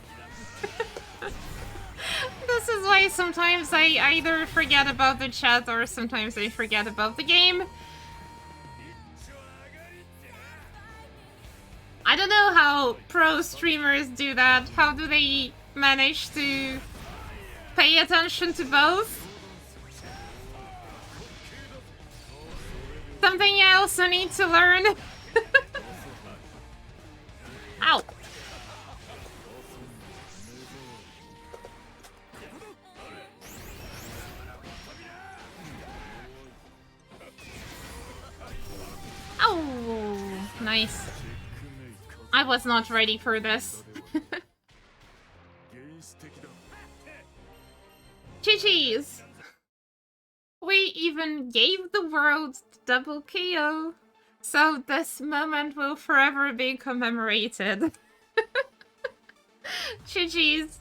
This is why sometimes I either forget about the chat or sometimes I forget about the game. I don't know how pro streamers do that. How do they manage to pay attention to both? Something I also need to learn. Ow. Oh, nice. I was not ready for this. GG's. We even gave the world double KO, so this moment will forever be commemorated. GG's.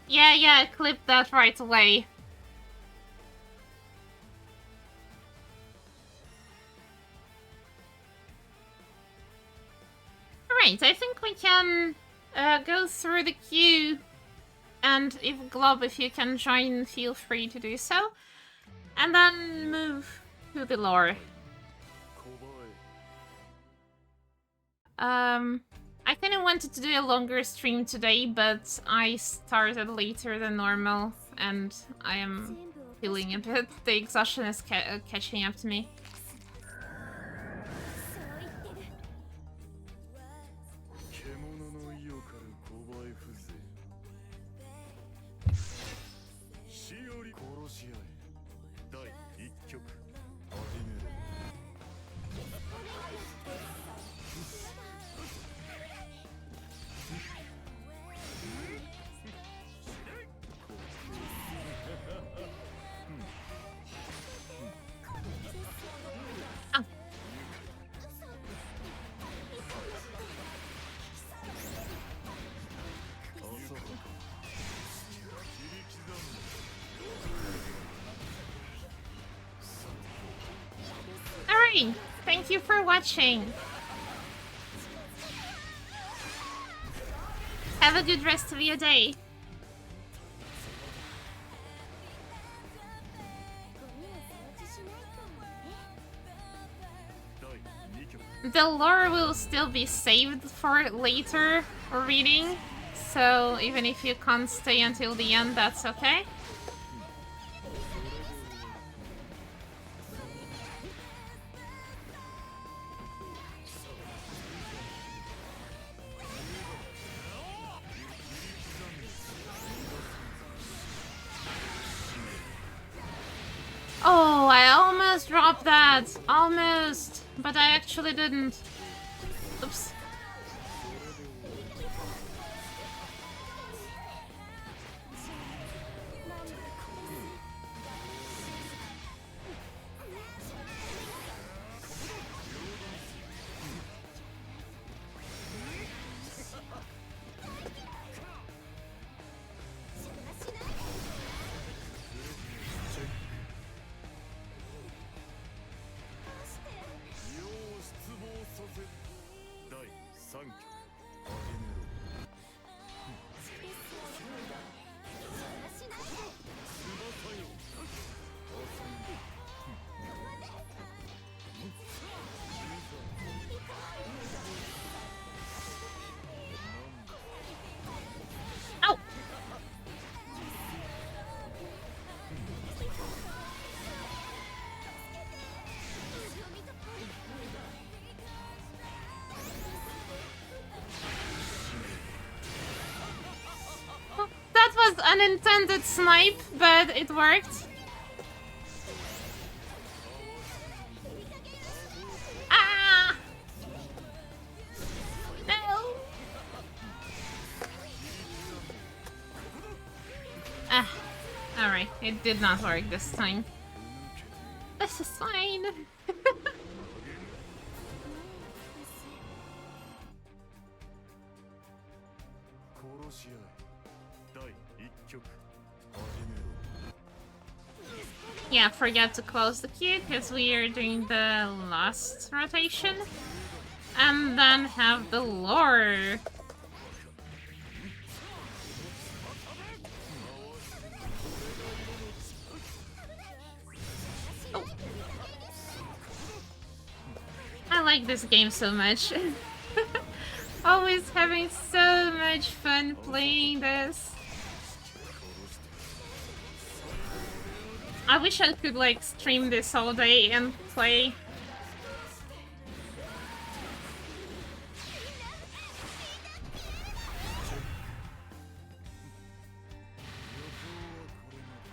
Yeah, clip that right away. Alright, I think we can go through the queue. And if Glob, if you can join, feel free to do so. And then move to the lore. I kind of wanted to do a longer stream today, but I started later than normal, and I am feeling a bit. The exhaustion is catching up to me. Thank you for watching. Have a good rest of your day. The lore will still be saved for later reading, so even if you can't stay until the end, that's okay. Oh, I almost dropped that. Almost. But I actually didn't. Oops. Unintended snipe, but it worked. Ah! No! Ah, alright, it did not work this time. This is fine. Yeah, forget to close the queue because we are doing the last rotation. And then have the lore. Oh. I like this game so much. Always having so much fun playing this. I wish I could like stream this all day and play.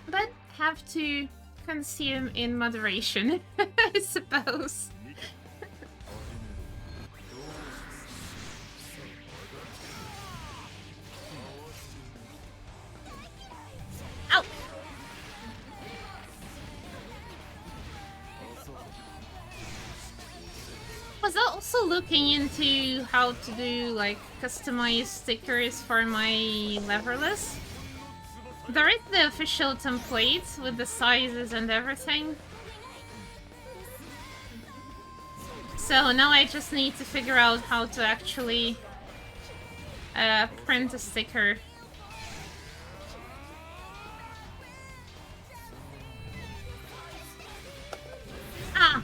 But have to consume in moderation, I suppose. Was also looking into how to do like customized stickers for my leverless. There is the official template with the sizes and everything. So now I just need to figure out how to actually print a sticker. Ah!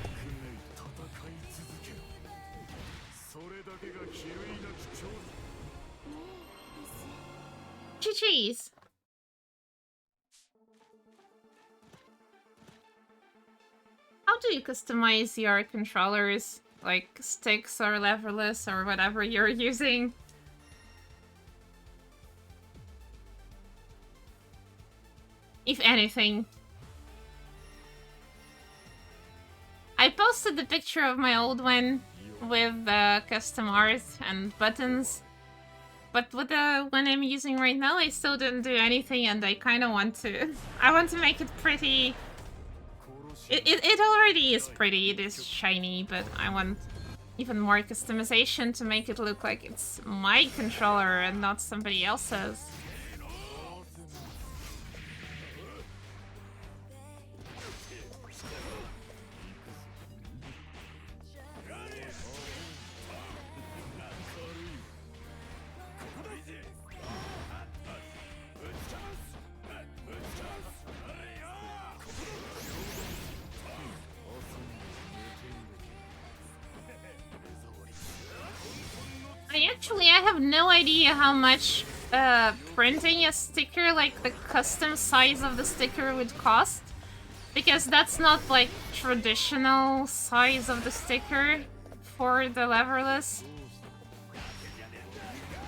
GG's. How do you customize your controllers? Like sticks or leverless or whatever you're using? If anything. I posted the picture of my old one with custom art and buttons. But with the one I'm using right now, I still didn't do anything, and I kind of want to. I want to make it pretty. It already is pretty, it is shiny, but I want even more customization to make it look like it's my controller and not somebody else's. I have no idea how much printing a sticker, like the custom size of the sticker, would cost. Because that's not like traditional size of the sticker for the leverless.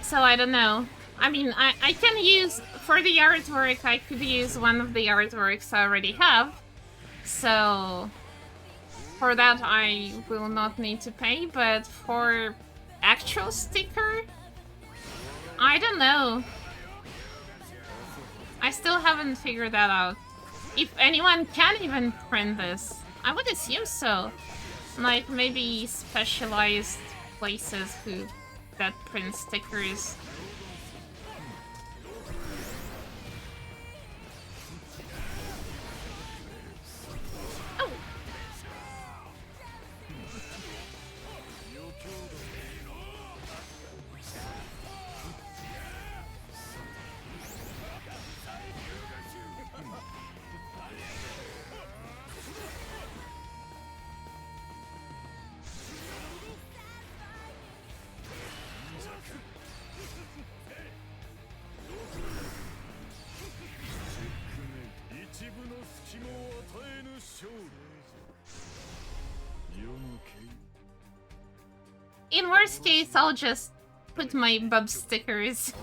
So I don't know. I mean, I can use, for the artwork, I could use one of the artworks I already have. So for that I will not need to pay, but for actual sticker, I don't know. I still haven't figured that out. If anyone can even print this, I would assume so. Like maybe specialized places that print stickers. Oh. In worst case, I'll just put my Bubs stickers.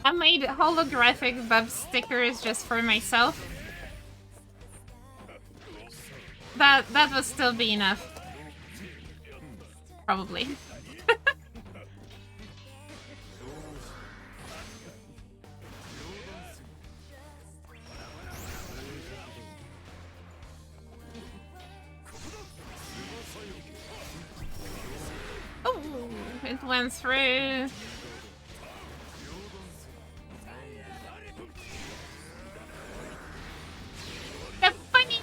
I made holographic Bubs stickers just for myself. That would still be enough. Probably. Oh, it went through. The bunny!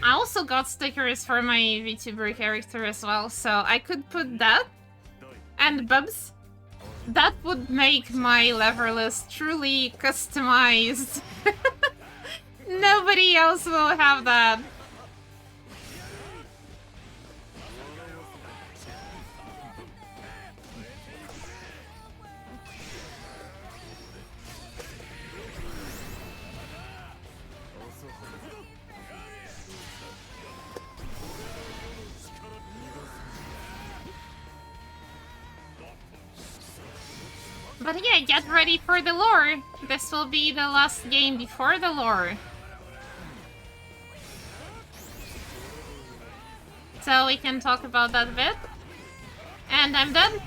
I also got stickers for my VTuber character as well, so I could put that and Bubs. That would make my leverless truly customized. Nobody else will have that. But yeah, get ready for the lore. This will be the last game before the lore. So we can talk about that a bit. And I'm done.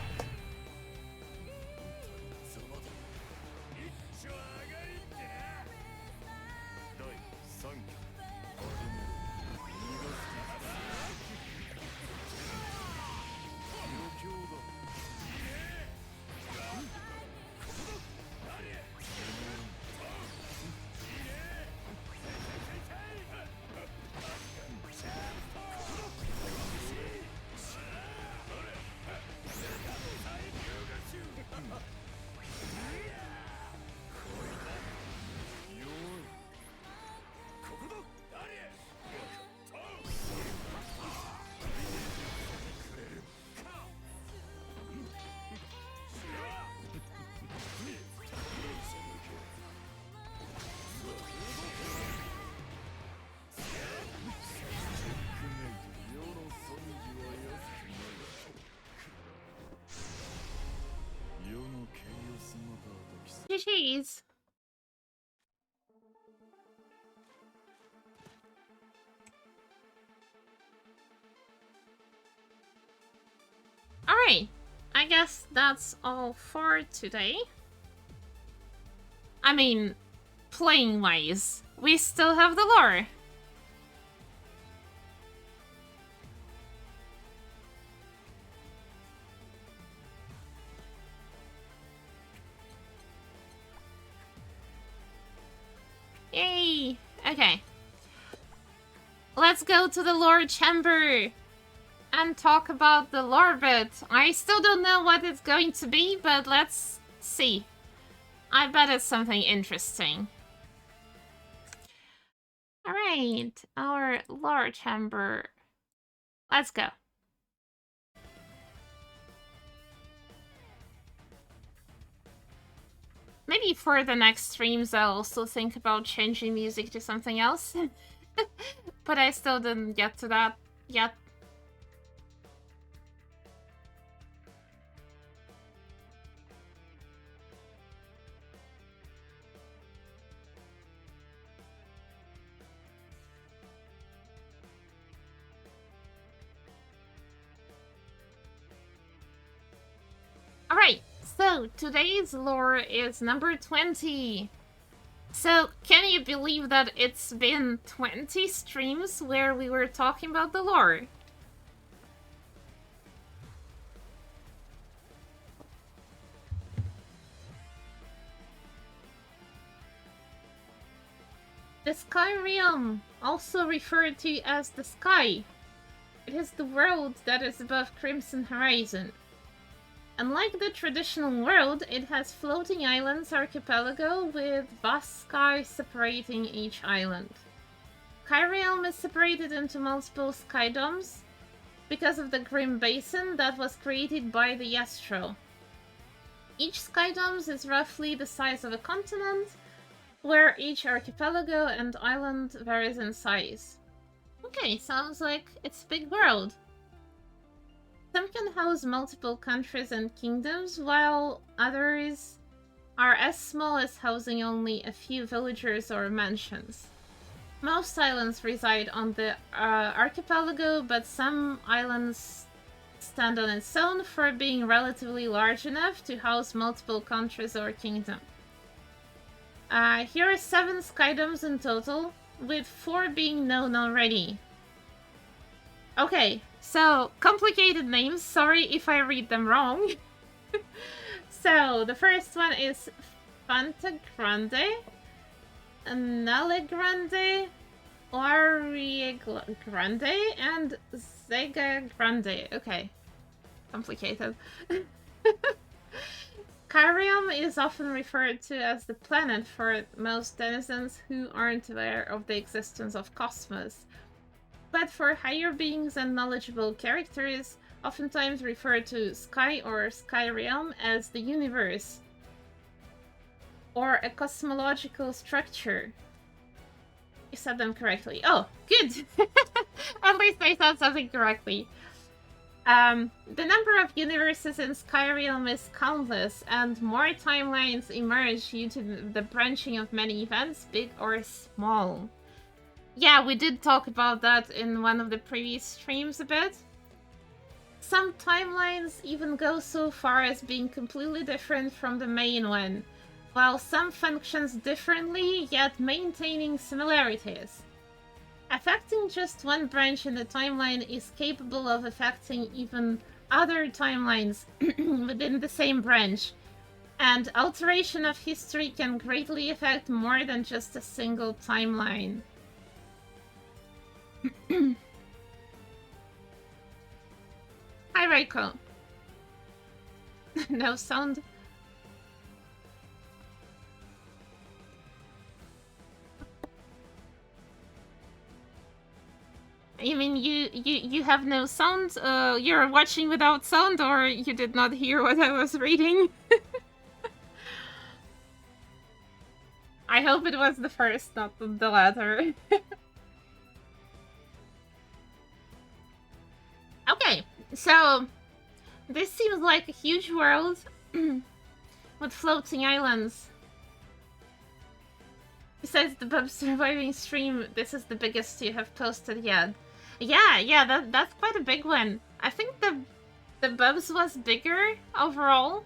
GG's. Alright, I guess that's all for today. I mean, playing-wise, we still have the lore. Yay! Okay. Let's go to the lore chamber and talk about the lore bit. I still don't know what it's going to be, but let's see. I bet it's something interesting. Alright, our lore chamber. Let's go. Maybe for the next streams I'll also think about changing music to something else. But I still didn't get to that yet. Alright, so today's lore is number 20. So, can you believe that it's been 20 streams where we were talking about the lore? The Sky Realm, also referred to as the Sky. It is the world that is above Crimson Horizon. Unlike the traditional world, it has floating islands archipelago with vast sky separating each island. Sky Realm is separated into multiple sky domes because of the Grim Basin that was created by the Yestro. Each sky dome is roughly the size of a continent, where each archipelago and island varies in size. Okay, sounds like it's a big world. Some can house multiple countries and kingdoms, while others are as small as housing only a few villagers or mansions. Most islands reside on the archipelago, but some islands stand on its own for being relatively large enough to house multiple countries or kingdoms. Here are 7 skydomes in total, with 4 being known already. Okay, so complicated names, sorry if I read them wrong. So, the first one is Fanta Grande, Nale Grande, Aria Grande, and Zega Grande. Okay, complicated. Carium is often referred to as the planet for most denizens who aren't aware of the existence of Cosmos, but for higher beings and knowledgeable characters, oftentimes referred to Sky or Sky Realm as the universe, or a cosmological structure. You said them correctly. Oh, good! At least I said something correctly. The number of universes in Skyrealm is countless, and more timelines emerge due to the branching of many events, big or small. Yeah, we did talk about that in one of the previous streams a bit. Some timelines even go so far as being completely different from the main one, while some functions differently, yet maintaining similarities. Affecting just one branch in the timeline is capable of affecting even other timelines within the same branch, and alteration of history can greatly affect more than just a single timeline. Hi, Reiko. No sound. You mean you have no sound? You're watching without sound, or you did not hear what I was reading? I hope it was the first, not the latter. Okay, so this seems like a huge world with floating islands. Besides the Bubs surviving stream, this is the biggest you have posted yet. Yeah, that's quite a big one. I think the Bubs was bigger overall,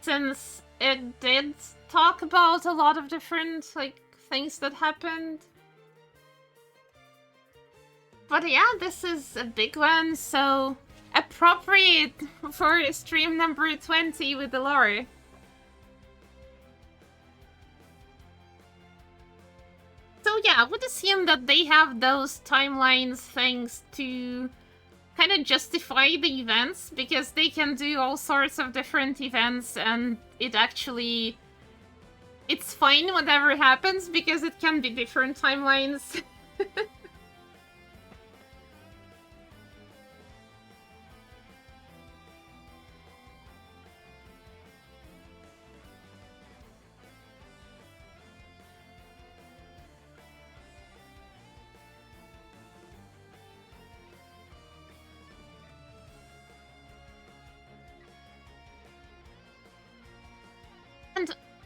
since it did talk about a lot of different, like, things that happened. But yeah, this is a big one, so appropriate for stream number 20 with the lore. So yeah, I would assume that they have those timelines things to kind of justify the events, because they can do all sorts of different events and it's fine whatever happens because it can be different timelines.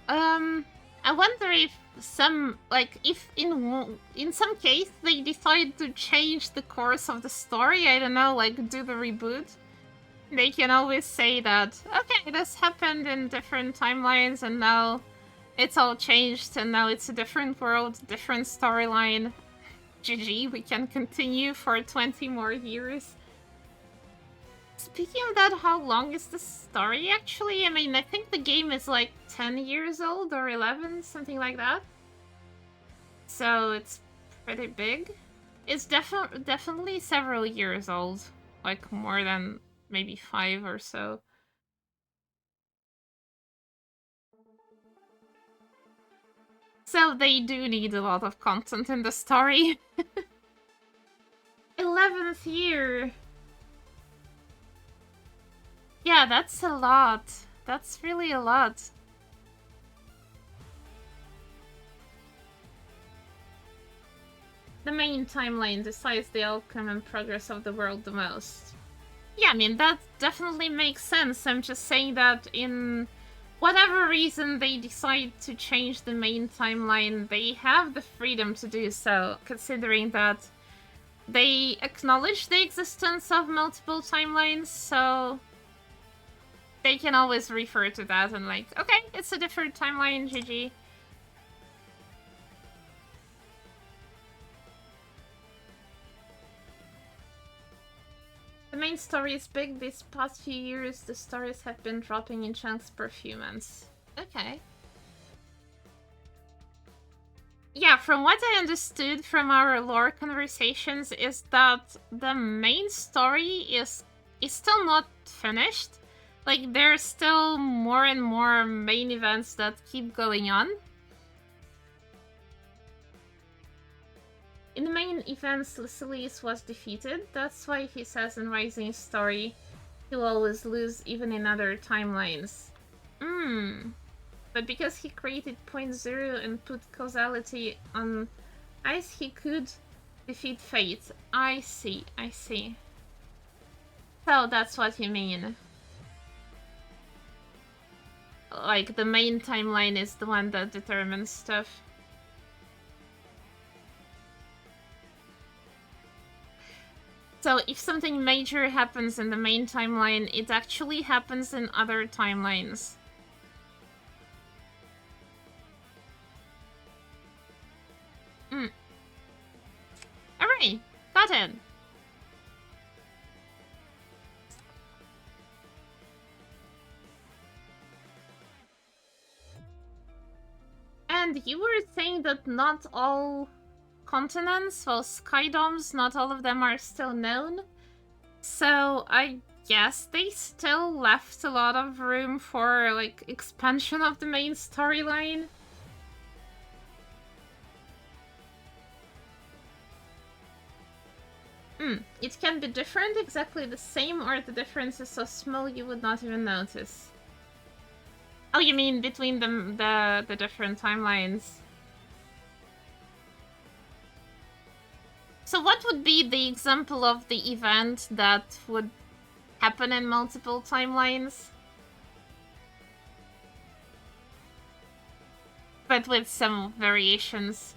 And I wonder if if in some case they decide to change the course of the story, I don't know, like do the reboot. They can always say that, okay, this happened in different timelines and now it's all changed and now it's a different world, different storyline. GG, we can continue for 20 more years. Speaking of that, how long is the story actually? I mean, I think the game is like 10 years old or 11, something like that. So it's pretty big. It's definitely several years old, like more than maybe 5 or so. So they do need a lot of content in the story. 11th year. Yeah, that's a lot. That's really a lot. The main timeline decides the outcome and progress of the world the most. Yeah, I mean, that definitely makes sense. I'm just saying that in whatever reason they decide to change the main timeline, they have the freedom to do so, considering that they acknowledge the existence of multiple timelines, so they can always refer to that and like, okay, it's a different timeline, GG. The main story is big. These past few years, the stories have been dropping in chunks per few months. Okay. Yeah, from what I understood from our lore conversations is that the main story is still not finished. Like, there's still more and more main events that keep going on. In the main events, Lucilius was defeated. That's why he says in Rising's story, he'll always lose even in other timelines. But because he created Point Zero and put causality on ice, he could defeat fate. I see. So that's what you mean. Like, the main timeline is the one that determines stuff. So if something major happens in the main timeline, it actually happens in other timelines. Alright, got it. And you were saying that not all continents, well, skydomes, not all of them are still known. So I guess they still left a lot of room for, like, expansion of the main storyline. It can be different, exactly the same, or the difference is so small you would not even notice. Oh, you mean between the different timelines? So what would be the example of the event that would happen in multiple timelines? but with some variations.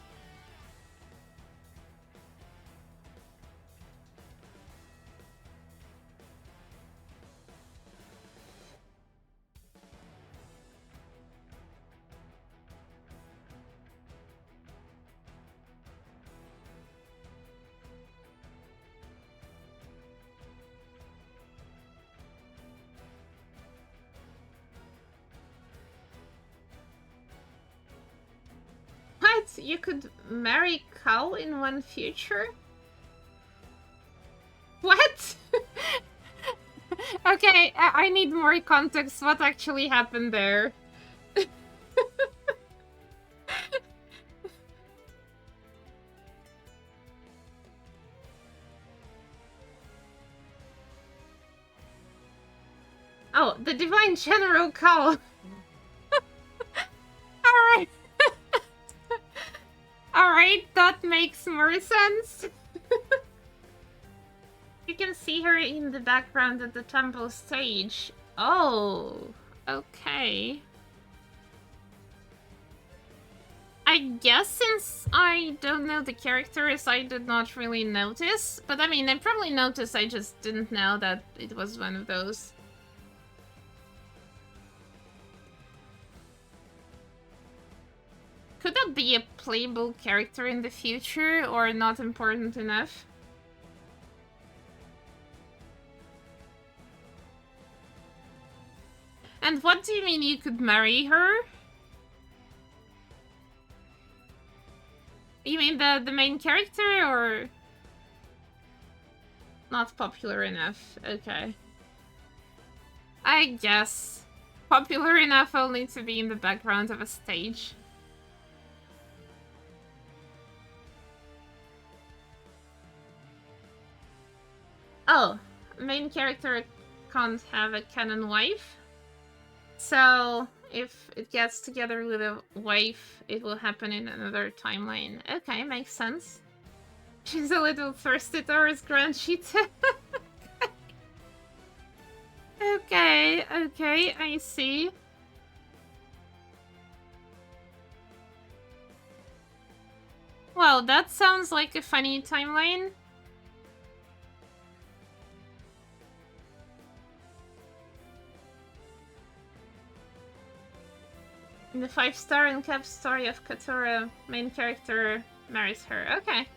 What? You could marry Cow in one future? What? Okay, I need more context. What actually happened there? Oh, the Divine General Cow. Alright. Alright, that makes more sense. You can see her in the background at the temple stage. Oh, okay. I guess since I don't know the characters, I did not really notice. But I mean, I probably noticed, I just didn't know that it was one of those. Could that be a playable character in the future, or not important enough? And what do you mean you could marry her? You mean the main character, or... Not popular enough? Okay. I guess. Popular enough only to be in the background of a stage. Oh, main character can't have a canon wife. So, if it gets together with a wife, it will happen in another timeline. Okay, makes sense. She's a little thirsty towards Granchita. Okay, okay, I see. Well, that sounds like a funny timeline. In the 5-star and cap story of Katura, main character marries her. Okay.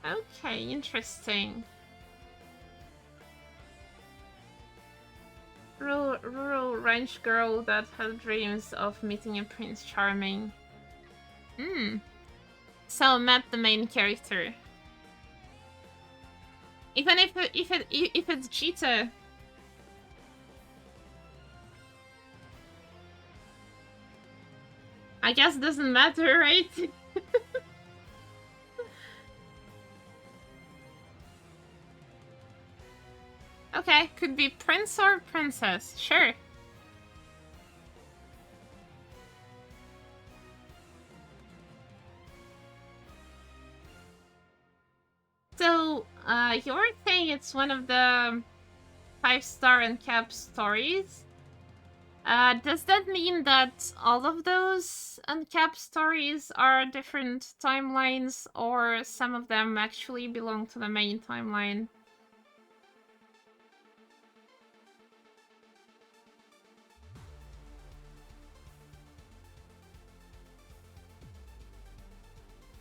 Okay, interesting. Rural ranch girl that has dreams of meeting a Prince Charming. Hmm. So met the main character. Even if it's Cheetah. I guess it doesn't matter, right? Okay, could be prince or princess, sure. So, you're saying it's one of the 5-star and cap stories? Does that mean that all of those uncapped stories are different timelines, or some of them actually belong to the main timeline?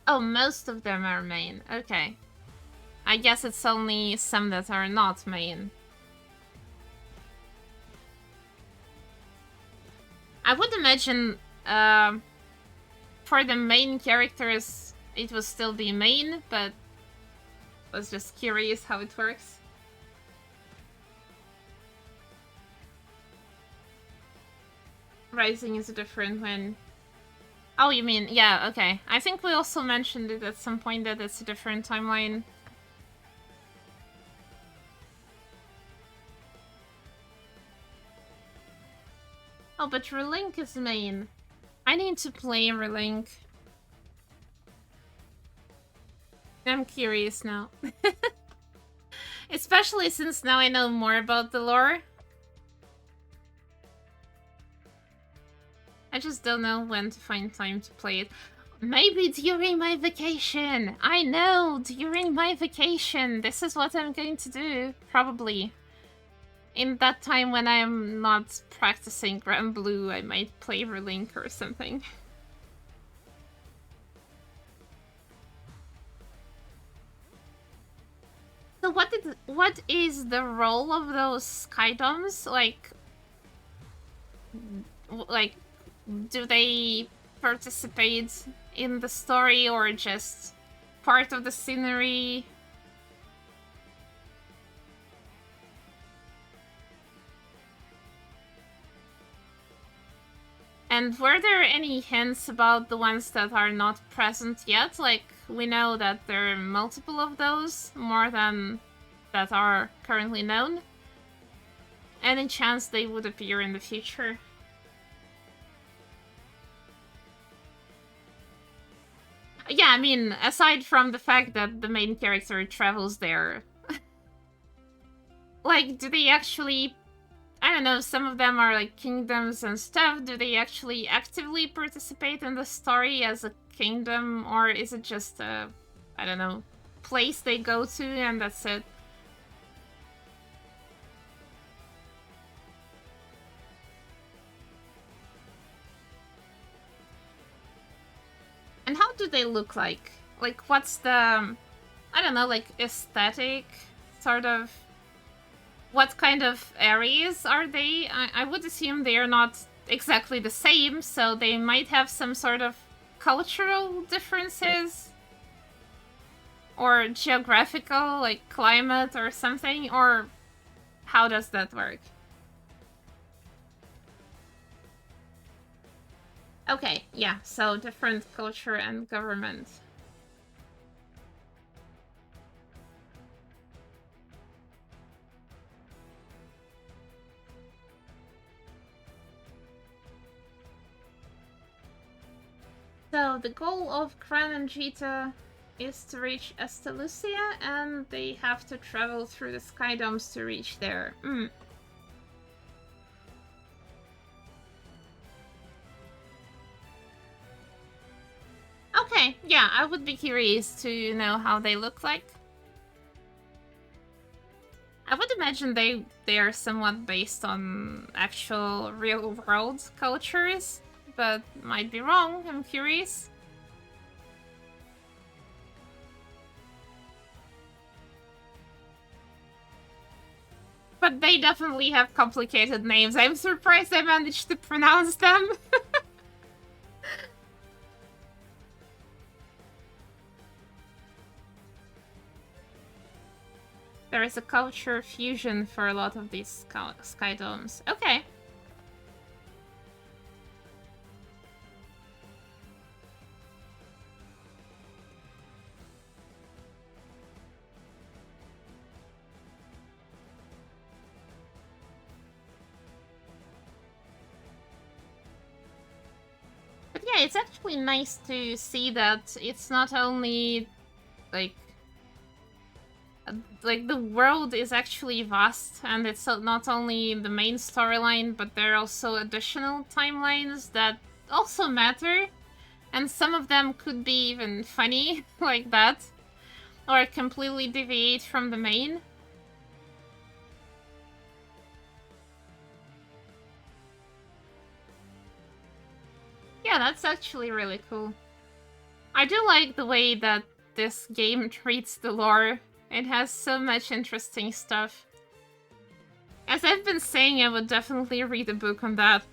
Oh, most of them are main. Okay. I guess it's only some that are not main. I would imagine for the main characters it will still be main, but I was just curious how it works. Rising is a different one. Oh, you mean, yeah, okay. I think we also mentioned it at some point that it's a different timeline. Oh, but Relink is main. I need to play Relink. I'm curious now. Especially since now I know more about the lore. I just don't know when to find time to play it. Maybe during my vacation! I know! During my vacation! This is what I'm going to do. Probably. In that time when I'm not practicing Grand Blue, I might play Relink or something. So what is the role of those skydomes? Like, do they participate in the story or just part of the scenery? And were there any hints about the ones that are not present yet? Like, we know that there are multiple of those, more than that are currently known. Any chance they would appear in the future? Yeah, I mean, aside from the fact that the main character travels there. Like, do they actually... I don't know, some of them are like kingdoms and stuff. Do they actually actively participate in the story as a kingdom? Or is it just a, I don't know, place they go to and that's it? And how do they look like? Like, what's the, I don't know, like, aesthetic, sort of... What kind of areas are they? I would assume they are not exactly the same, so they might have some sort of cultural differences? Or geographical, like climate or something? Or how does that work? Okay, yeah, so different culture and government. So the goal of Gran and Jita is to reach Estalucia, and they have to travel through the Skydomes to reach there. Okay, yeah, I would be curious to know how they look like. I would imagine they are somewhat based on actual real-world cultures, but might be wrong. I'm curious. But they definitely have complicated names. I'm surprised I managed to pronounce them. There is a culture fusion for a lot of these skydomes. Okay. But yeah, it's actually nice to see that it's not only like the world is actually vast, and it's not only the main storyline, but there are also additional timelines that also matter, and some of them could be even funny like that, or completely deviate from the main. Yeah, that's actually really cool. I do like the way that this game treats the lore. It has so much interesting stuff. As I've been saying, I would definitely read a book on that.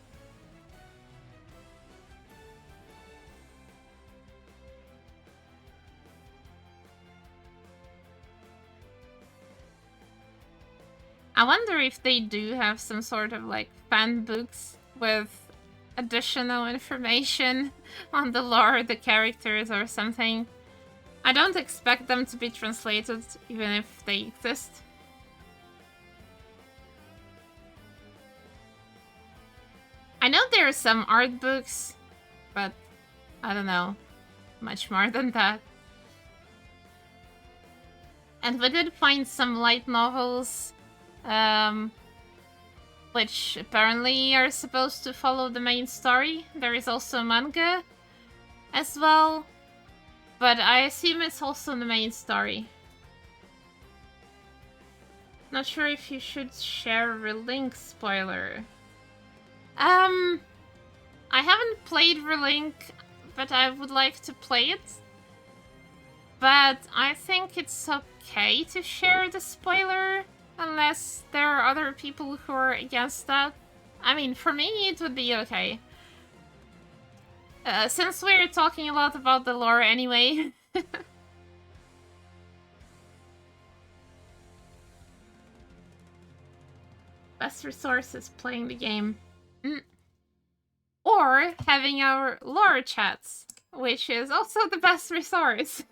I wonder if they do have some sort of like fan books with additional information on the lore, the characters, or something. I don't expect them to be translated, even if they exist. I know there are some art books, but I don't know much more than that. And we did find some light novels, which apparently are supposed to follow the main story. There is also manga as well, but I assume it's also the main story. Not sure if you should share Relink spoiler. I haven't played Relink, but I would like to play it. But I think it's okay to share the spoiler, unless there are other people who are against that. I mean, for me, it would be okay. Since we're talking a lot about the lore anyway. Best resource is playing the game. Or having our lore chats, which is also the best resource.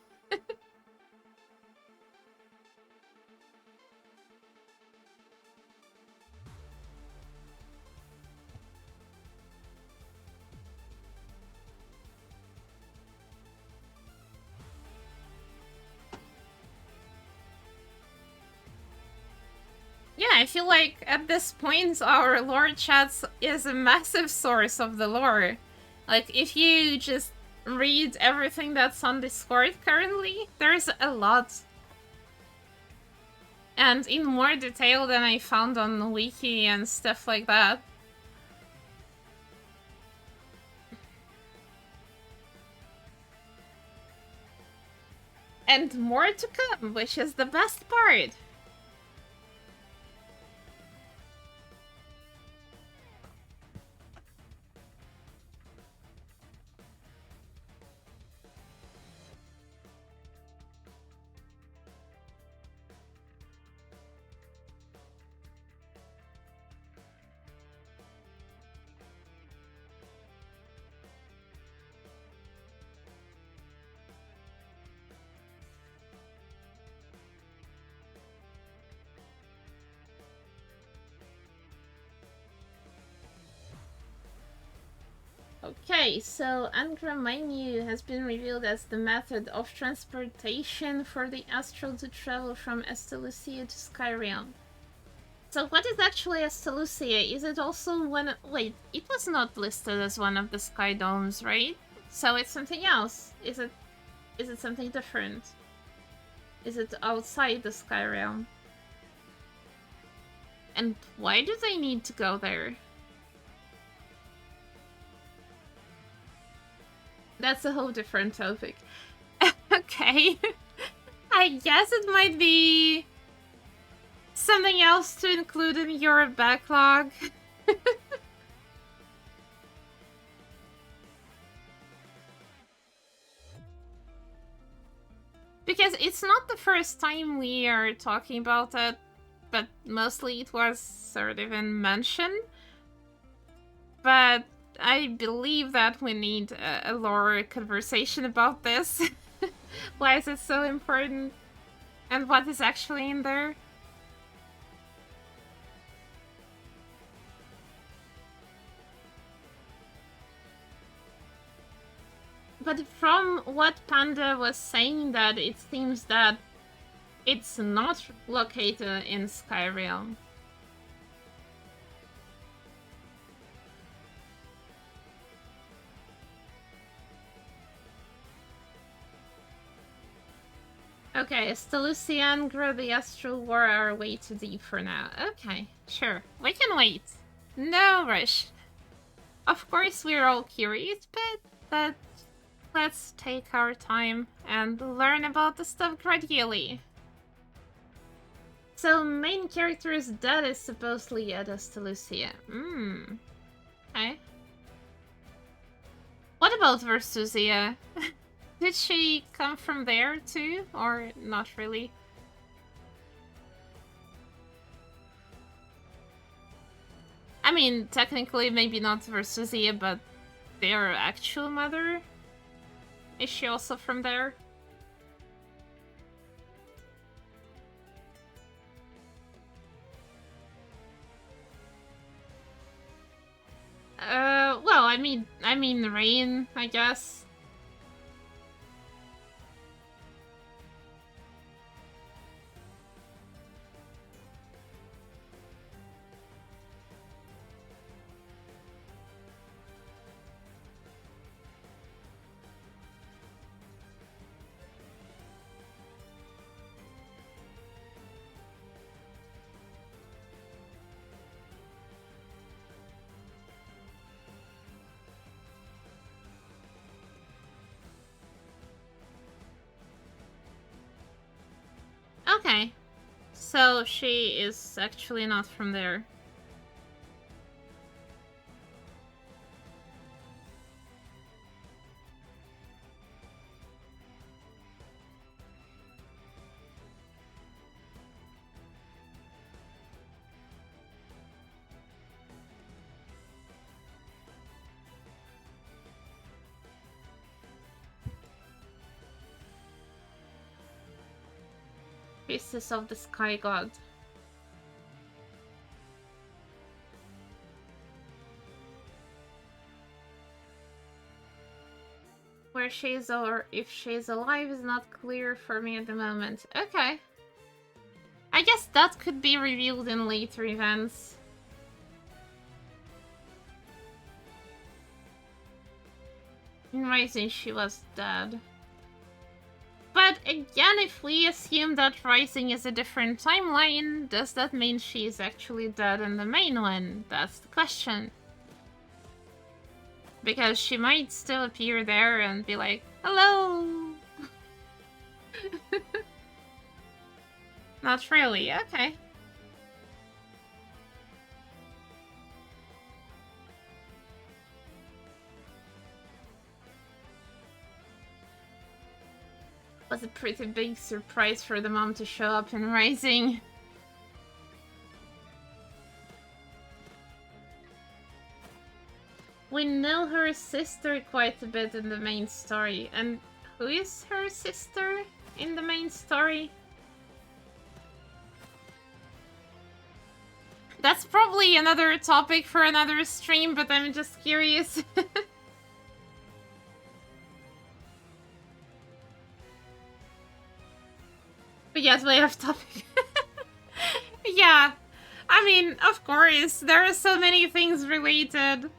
Yeah, I feel like at this point our lore chats is a massive source of the lore. Like, if you just read everything that's on Discord currently, there's a lot. And in more detail than I found on the wiki and stuff like that. And more to come, which is the best part. Okay, so Angramenu has been revealed as the method of transportation for the astral to travel from Estelucia to Skyrealm. So what is actually Estelucia? Is it also one... Wait, it was not listed as one of the Sky Domes, right? So it's something else. Is it something different? Is it outside the Skyrealm? And why do they need to go there? That's a whole different topic. Okay. I guess it might be something else to include in your backlog. Because it's not the first time we are talking about it, but mostly it was sort of in mention. But I believe that we need a lore conversation about this. Why is it so important? And what is actually in there? But from what Panda was saying, that it seems that it's not located in Skyrealm. Okay, Estelucia and the Astral War are way too deep for now. Okay, sure. We can wait. No rush. Of course, we're all curious, but let's take our time and learn about the stuff gradually. So, main character's dad is supposedly at Estelucia. Okay. What about Versusia? Did she come from there too, or not really? I mean, technically maybe not Versusia, but their actual mother? Is she also from there? Well, I mean Rain, I guess. Okay. So she is actually not from there. Pieces of the Sky God. Where she is or if she is alive is not clear for me at the moment. Okay. I guess that could be revealed in later events. In Rising, she was dead. But again, if we assume that Rising is a different timeline, does that mean she is actually dead in the main one? That's the question. Because she might still appear there and be like, hello! Not really, okay. Was a pretty big surprise for the mom to show up in Rising. We know her sister quite a bit in the main story. And who is her sister in the main story? That's probably another topic for another stream, but I'm just curious. But yes, way off topic. Yeah. I mean, of course, there are so many things related.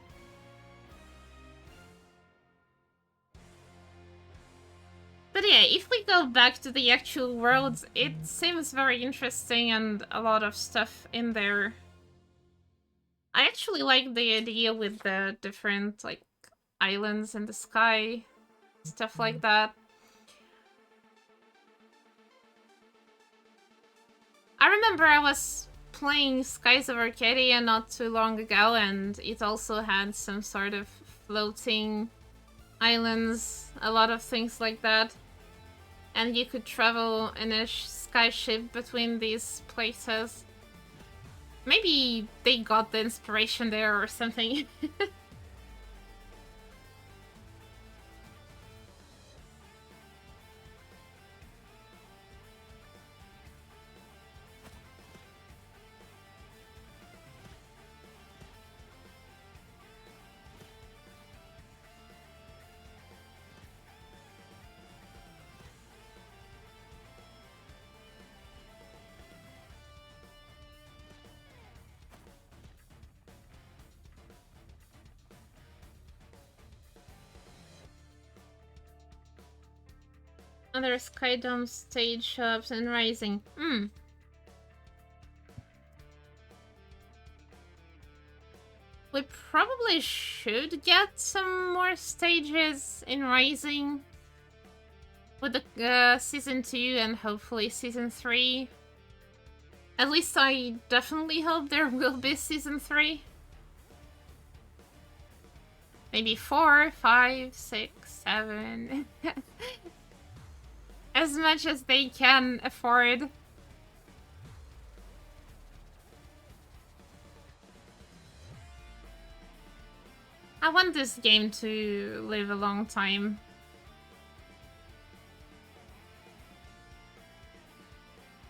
But yeah, if we go back to the actual world, it seems very interesting and a lot of stuff in there. I actually like the idea with the different, like, islands in the sky, stuff like that. I remember I was playing Skies of Arcadia not too long ago, and it also had some sort of floating islands, a lot of things like that. And you could travel in a sky ship between these places. Maybe they got the inspiration there or something. Other Skydome stage shops and Rising. We probably should get some more stages in Rising. With the Season 2 and hopefully Season 3. At least I definitely hope there will be Season 3. Maybe 4, 5, 6, 7. As much as they can afford. I want this game to live a long time.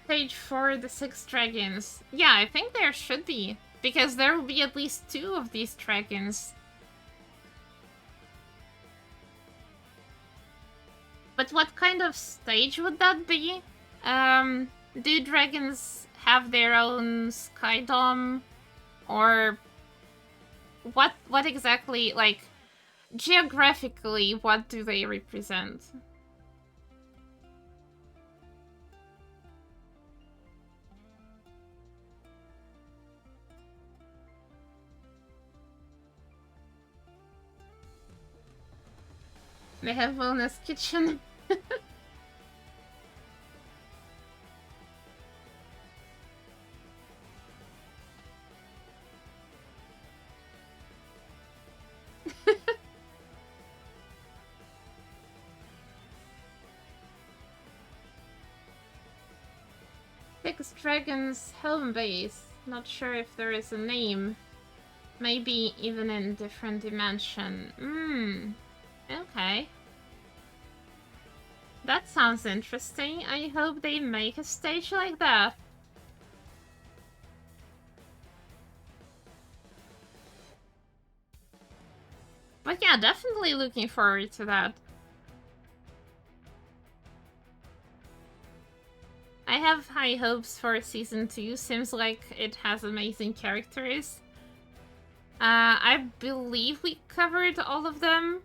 Stage 4, the 6 dragons. Yeah, I think there should be. Because there will be at least 2 of these dragons. But what kind of stage would that be? Do dragons have their own skydome? Or what exactly, like, geographically, what do they represent? They have wellness kitchen. Six Dragons home base. Not sure if there is a name. Maybe even in different dimension. Okay. That sounds interesting. I hope they make a stage like that. But yeah, definitely looking forward to that. I have high hopes for Season 2. Seems like it has amazing characters. I believe we covered all of them.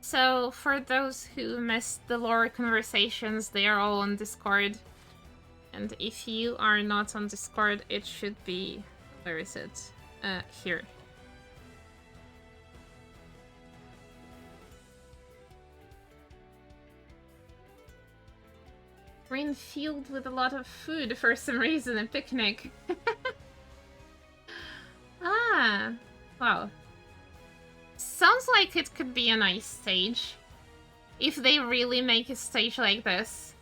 So for those who missed the lore conversations, they are all on Discord. And if you are not on Discord, it should be... Where is it? Here. Green field with a lot of food for some reason, a picnic. Ah, wow. Sounds like it could be a nice stage. If they really make a stage like this.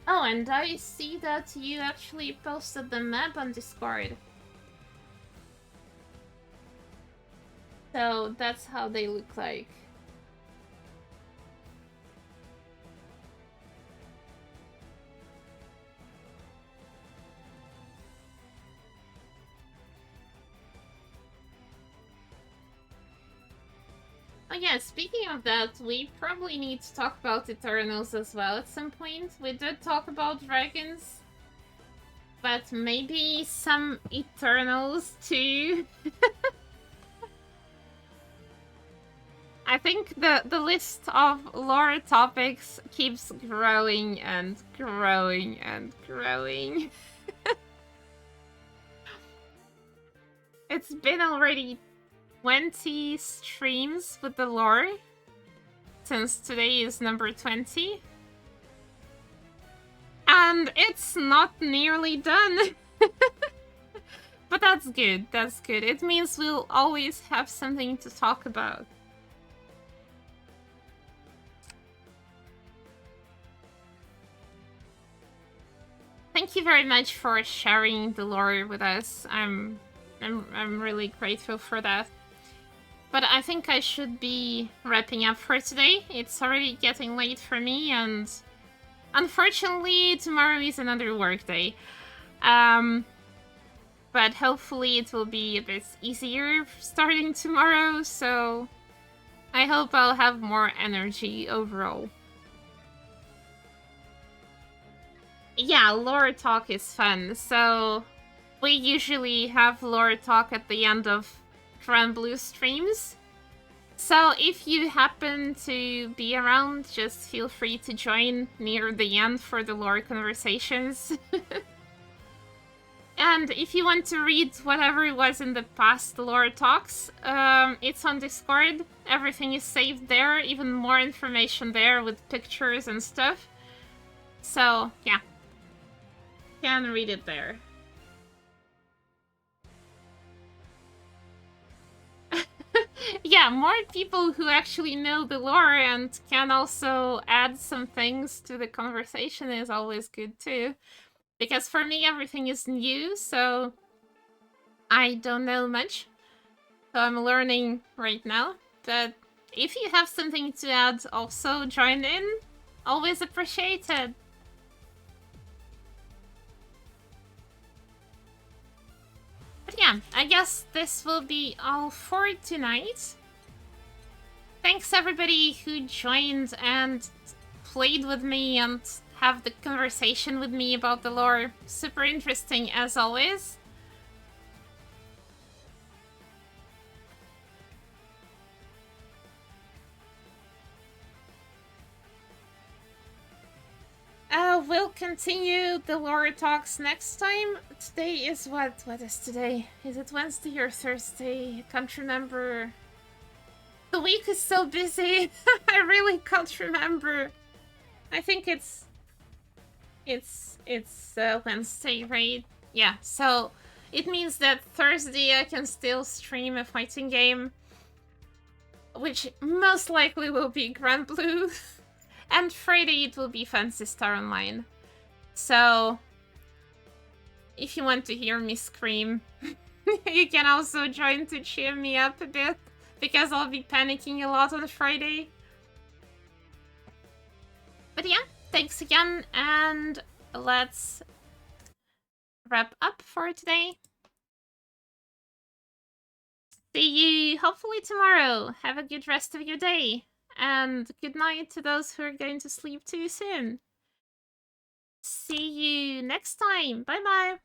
Oh, and I see that you actually posted the map on Discord. So that's how they look like. Oh yeah, speaking of that, we probably need to talk about Eternals as well at some point. We did talk about dragons, but maybe some Eternals too. I think the list of lore topics keeps growing and growing and growing. It's been already 20 streams with the lore, since today is number 20. And it's not nearly done. But that's good, that's good. It means we'll always have something to talk about. Thank you very much for sharing the lore with us. I'm really grateful for that. But I think I should be wrapping up for today. It's already getting late for me, and unfortunately tomorrow is another work day. But hopefully it will be a bit easier starting tomorrow, so I hope I'll have more energy overall. Yeah, lore talk is fun. So we usually have lore talk at the end of Grand Blue streams. So if you happen to be around, just feel free to join near the end for the lore conversations. And if you want to read whatever was in the past lore talks, it's on Discord. Everything is saved there, even more information there with pictures and stuff. So, yeah. Can read it there. Yeah, more people who actually know the lore and can also add some things to the conversation is always good too. Because for me, everything is new, so I don't know much. So I'm learning right now. But if you have something to add, also join in. Always appreciated. But yeah, I guess this will be all for tonight. Thanks everybody who joined and played with me and have the conversation with me about the lore. Super interesting as always. We'll continue the lore talks next time. Today is what? What is today? Is it Wednesday or Thursday? I can't remember. The week is so busy. I really can't remember. I think it's Wednesday, right? Yeah, so it means that Thursday I can still stream a fighting game, which most likely will be Grand Blue, and Friday it will be Fancy Star Online. So, if you want to hear me scream, you can also join to cheer me up a bit, because I'll be panicking a lot on Friday. But yeah, thanks again, and let's wrap up for today. See you hopefully tomorrow. Have a good rest of your day. And good night to those who are going to sleep too soon. See you next time. Bye bye.